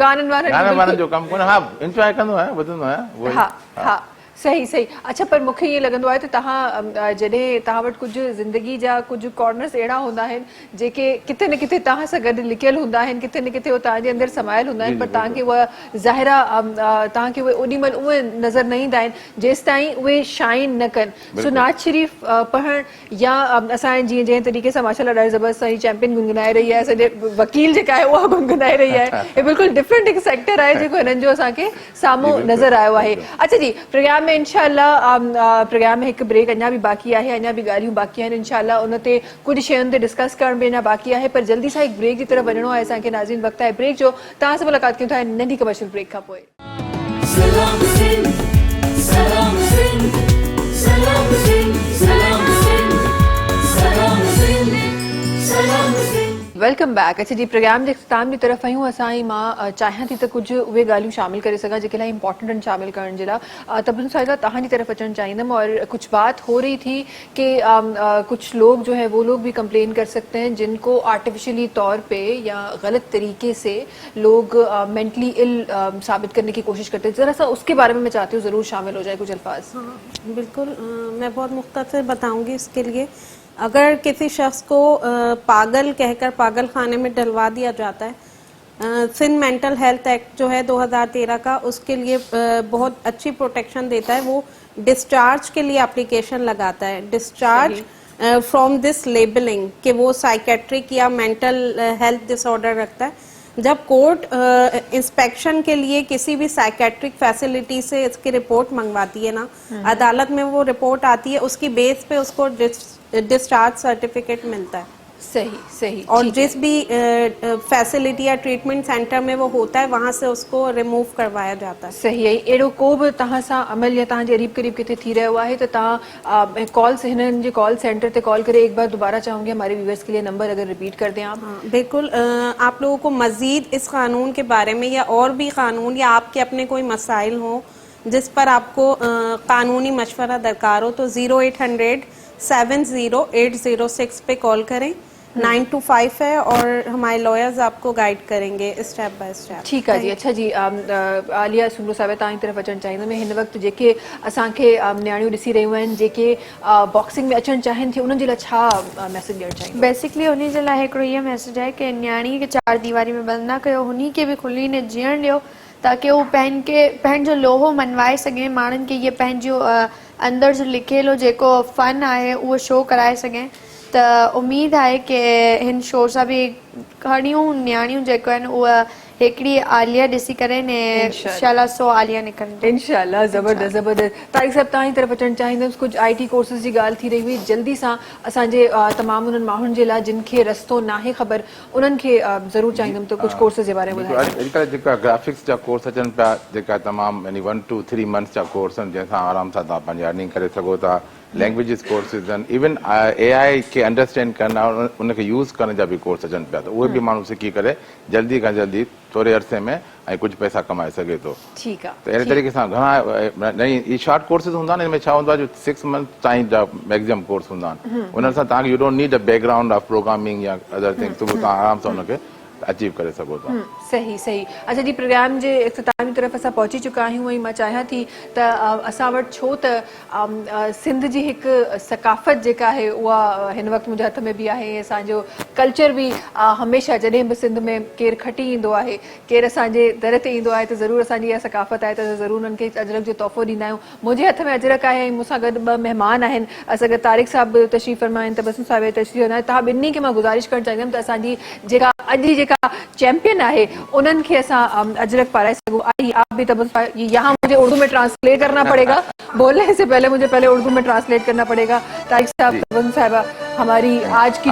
गाननि जो कमु कोन्हे हा इंजॉय कंदो आहियां ॿुधंदो आहियां सही अच्छा पर मूंखे ईअं लॻंदो आहे त तव्हां जॾहिं तव्हां वटि कुझु ज़िंदगी जा कुझु कॉर्नर्स अहिड़ा हूंदा आहिनि जेके किथे न किथे तव्हां सां गॾु लिकियलु हूंदा आहिनि किथे न किथे उहो तव्हांजे अंदरि समायल हूंदा आहिनि पर तव्हांखे उहा ज़ाहिरा तव्हांखे उहे ओॾी महिल उहे नज़र न ईंदा आहिनि जेसि ताईं उहे शाइन न कनि सो नात शरीफ़ पढ़णु या असांजे जीअं जंहिं तरीक़े सां माशाल्लाह ॾाढी ज़बरदस्त सां चैंपियन गुनगुनाए रही आहे असांजे वकील जेका आहे उहा गुनगुनाए रही आहे हे बिल्कुलु डिफरेंट हिकु सेक्टर आहे जेको हिननि जो असांखे साम्हूं नज़र आयो आहे अच्छा जी प्रोग्राम में इंशाल्लाह प्रोग्राम में हिकु ब्रेक अञा बि बाक़ी आहे अञा बि ॻाल्हियूं बाक़ी आहिनि इंशाल्लाह उन ते कुझु शयुनि ते डिस्कस करण बि अञा बाक़ी आहे पर जल्दी सां हिकु ब्रेक जी तरफ़ वञिणो आहे असांखे नाज़रीन वक़्तु आहे ब्रेक जो तव्हां सां मुलाक़ात कयूं था नंढी कमर्शियल ब्रेक खां पोइ सलाम सिंध सलाम सिंध सलाम सिंध सलाम सिंध सलाम सिंध सलाम सिंध वेलकम बैक। अच्छा जी, प्रोग्राम जे इख्तिताम की तरफ आहियूं। असां ई मां चाहियां थी त कुझु उहे ॻाल्हियूं शामिल करे सघां जेके इलाही इंपॉर्टेंट आहिनि शामिल करण जे लाइ। तबसुम साहिबा, तव्हांजी तरफ अचणु चाहींदमि और कुछ बात हो रही थी कि कुछ लोग जो है वो लोग भी कंप्लेन कर सकते हैं जिनको आर्टिफिशियली तौर पे या गलत तरीके से लोग मेंटली इल साबित करने की कोशिश करते हैं। ज़रा सा उसके बारे में मैं चाहती हूँ ज़रूर शामिल हो जाए कुछ अल्फाज। बिल्कुल, मैं बहुत मुख्तसर बताऊंगी इसके लिए। अगर किसी शख्स को पागल कहकर पागल खाने में डलवा दिया जाता है, सिंध मेंटल हेल्थ एक्ट जो है 2013 का, उसके लिए बहुत अच्छी प्रोटेक्शन देता है। वो डिस्चार्ज के लिए एप्लीकेशन लगाता है, डिस्चार्ज फ्रॉम दिस लेबलिंग, कि वो साइकेट्रिक या मेंटल हेल्थ डिसऑर्डर रखता है। जब कोर्ट इंस्पेक्शन के लिए किसी भी साइकेट्रिक फैसिलिटी से इसकी रिपोर्ट मंगवाती है ना, अदालत में वो रिपोर्ट आती है, उसकी बेस पे उसको डिस्चार्ज सर्टिफिकेट मिलता है। सही सही। और जिस भी फैसिलिटी या ट्रीटमेंट सेंटर में वो होता है वहां से उसको रिमूव करवाया जाता है। सही है। अहिड़ो को बि तव्हां सां अमल या तव्हांजे करीब करीब किथे थी रहियो आहे त तव्हां कॉल से हिननि जे कॉल सेंटर ते कॉल करे एक बार दोबारा चाहूंगी हमारे व्यूअर्स के लिए नंबर अगर रिपीट कर दें आप। हाँ, बिल्कुल। आप लोगों को मजीद इस कानून के बारे में या और भी कानून या आपके अपने कोई मसाइल हो जिस पर आपको कानूनी मशवरा दरकार हो तो 0800 70806 पे कॉल करें। 9 to 5 है और हमारे लॉयर्स आपको गाइड करेंगे स्टेप बाय स्टेप। ठीक है जी। अच्छा जी, आलिया सुमरो साहिब, तव्हांजी तरफ़ अचणु चाहींदमि। हिन वक़्तु जेके असांखे नियाणियूं ॾिसी रहियूं आहिनि जेके बॉक्सिंग में अचणु चाहिनि थियूं, उन्हनि जे लाइ छा मैसेज ॾियणु चाहींदा? बेसिकली उन जे लाइ हिकिड़ो इहो मैसेज आहे कि न्याणी खे चार दीवारी में बंदि न कयो, हुन खे बि खुली ने जीअण ॾियो ताकि हू पंहिंजो लोहो मनवाए सघे, माण्हुनि खे इहे पंहिंजो अंदर जो लिखियलु जेको फन आहे उहो शो कराए सघे। त उम्मीद आहे कि हिन शो सां बि घणियूं न्याणियूं जेको आहिनि उहा हिकिड़ी आलिया ॾिसी करे ने इंशाल्लाह 100 आलिया निकिरनि। इंशाल्लाह। ज़बरदस्त ज़बरदस्त। तारिक साहब, तव्हांजी तरफ़ अचणु चाहींदुसि। कुझु IT कोर्सेस जी ॻाल्हि थी रही हुई, जल्दी सां असांजे तमामु उन्हनि माण्हुनि जे लाइ जिन खे रस्तो नाहे ख़बर उन्हनि खे ज़रूरु चाहींदुमि त कुझु कोर्सेस जे बारे में ॿुधायो। अॼुकल्ह जेका ग्राफिक्स जा कोर्स अचनि पिया, जेका तमामु यानी 1 to 3 मंथ्स जा कोर्स आहिनि जंहिंसां आराम सां तव्हां पंहिंजी अर्निंग करे सघो था। लैंग्वेजिस कोर्सेज आहिनि, इवन AI खे अंडरस्टैंड करणु, उनखे यूज़ करण जा बि कोर्स अचनि पिया, त उहे बि माण्हू सिखी करे जल्दी खां जल्दी थोरे अरसे में ऐं कुझु पैसा कमाए सघे थो। ठीकु आहे। त अहिड़े तरीक़े सां घणा नई इहे शॉर्ट कोर्सिस हूंदा आहिनि। हिन में छा हूंदो आहे जो 6 मंथ ताईं जा मैक्सिमम कोर्स हूंदा आहिनि। उन्हनि सां तव्हांखे U don't need a background of programming या अदर थिंग्स, तो तव्हां आराम सां उनखे अचीव करे सघो था। सही सही। अच्छा जी, प्रोग्राम जे इख्तिताम की तरफ़ असां पहुची चुका आहियूं ऐं मां चाहियां थी त असां वटि छो त सिंध जी हिकु सकाफ़त जेका आहे उहा हिन वक़्तु मुंहिंजे हथ में बि आहे। असांजो कल्चर बि हमेशह जॾहिं बि सिंध में केरु खटी ईंदो आहे, केरु असांजे दर ते ईंदो आहे त ज़रूरु असांजी इहा सकाफ़त आहे त ज़रूरु उन्हनि खे अजरक जो तोहफ़ो ॾींदा आहियूं। मुंहिंजे हथ में अजरक आहे ऐं मूंसां गॾु 2 महिमान आहिनि। असां गॾु तारिक साहब तशरीफ़ फरमा आहिनि, तबस्सुम साहिब तशरीफ़ फरमा। तव्हां ॿिन्ही खे मां गुज़ारिश करणु चाहींदमि त असांजी जेका अॼु जी जेका चैंपियन आहे उन्हनि खे असां अजरक पाराए सघूं। आई आप भी तब यहाँ मुझे उर्दू में ट्रांसलेट करना पड़ेगा, बोलने से पहले मुझे पहले उर्दू में ट्रांसलेट करना पड़ेगा। तारिक साहब, तबस्सुम साहिबा, हमारी आज की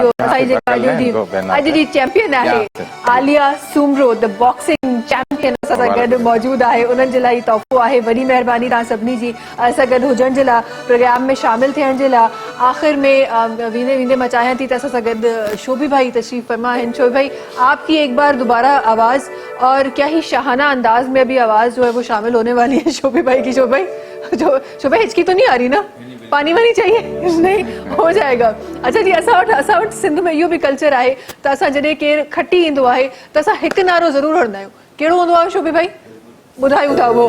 आज जी चैंपियन आहे Alia Soomro, the boxing champion असां सां गॾु मौजूदु आहे। उन्हनि जे लाइ तोहफ़ो आहे। वॾी महिरबानी तव्हां सभिनी जी असां गॾु हुजण जे लाइ, प्रोग्राम में शामिल थियण जे लाइ। आख़िर में वेंदे वेंदे मैं चाहियां थी त असां सां गॾु शोभी भाई तशरीफ़ फरमा आहिनि। शोभी भाई, आपकी एक बार दोबारा आवाज़ और क्या ही शाहाना अंदाज में अभी आवाज़ जो है वो शामिल होने वाली है शोभी भाई की। शोभी भाई हिचकी तो नहीं आ रही ना? पानी वानी चाहिए? नहीं, हो जाएगा। अच्छा जी, असां वटि सिंध में इहो बि कल्चर आहे त असां जॾहिं केरु खटी ईंदो आहे त असां हिकु नारो ज़रूरु हणंदा आहियूं। कहिड़ो हूंदो आहे शोभी भाई? ॿुधायूं था उहो।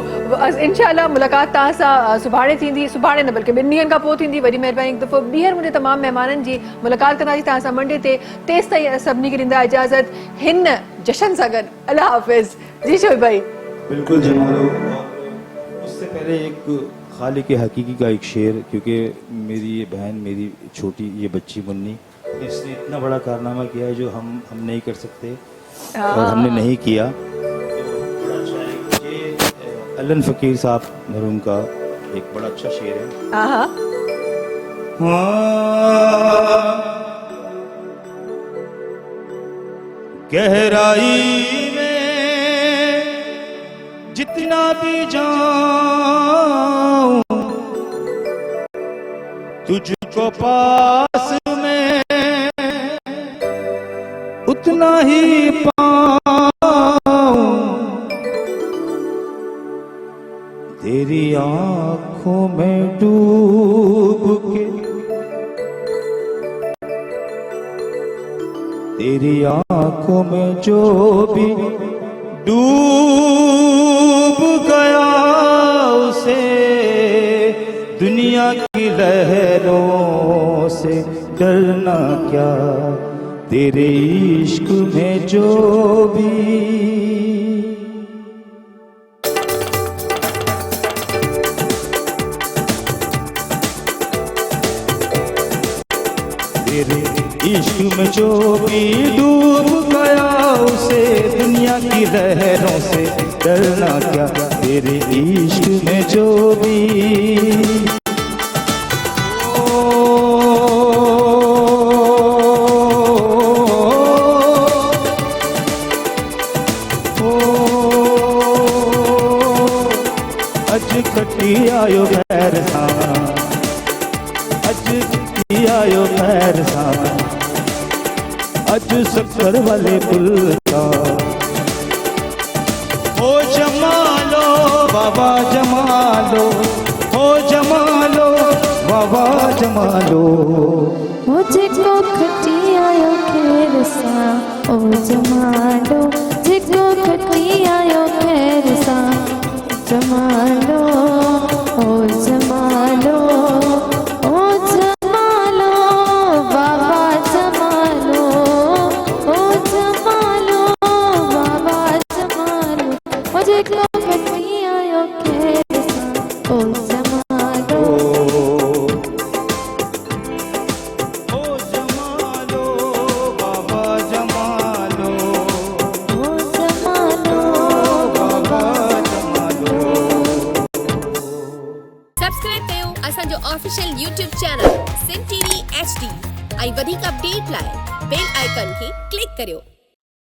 इंशाल्लाह मुलाक़ात तव्हां सां सुभाणे थींदी, सुभाणे न बल्कि 2 ॾींहंनि खां पोइ थींदी। वॾी महिरबानी हिकु दफ़ो ॿीहर मुंहिंजे तमामु महिमाननि जी मुलाक़ात कंदासीं तव्हां सां मंडे ते। तेसि ताईं सभिनी खे ॾींदा इजाज़त हिन जशन सां गॾु। अल्लाह हाफ़िज़। जी शोभी भाई। बिल्कुल जमालो। उससे पहले एक खालिक हकीकी का एक शेर, क्योंकि मेरी ये बहन, मेरी छोटी ये बच्ची मुन्नी, इसने इतना बड़ा कारनामा किया है जो हम नहीं कर सकते और हमने नहीं किया। तो बड़ा अच्छा है। ये अल्लन फ़कीर साहब मरहूम का एक बड़ा अच्छा शेर है। गहराई में जितना भी जाऊं तुझको पास में उतना ही पाऊं तेरी आंखों में डूब के, तेरी आंखों में जो भी डूब गया उसे दुनिया की लहरों से डरना क्या, तेरे इश्क में जो भी तेरे इश्क में जो भी डूब गया उसे दुनिया की लहरों से डरना क्या, तेरे इश्क में जो भी अज कटी आयो खैर सा, अज कटी आयो खैर सा, अज शक्कर वाले पुल का हो जमालो बाबा जमालो, हो जमालो बाबा जमालो, मुझे को खटी आयो खैर सा ओ जमालो, जिको खटी आयो खैर सा जमालो ओ जमालो, ओ जमालो बाबा जमालो, ओ जमालो बाबा जमालो, मुझे को खटी आयो खैर सा ओ जमालो, ओ जमालो बाबा जमालो, ओ जमालो बाबा जमालो। सब्सक्राइब कयो असांजो official YouTube channel Sindh TV HD ऐं वधीक अपडेट लाइ बेल आइकन खे क्लिक करियो।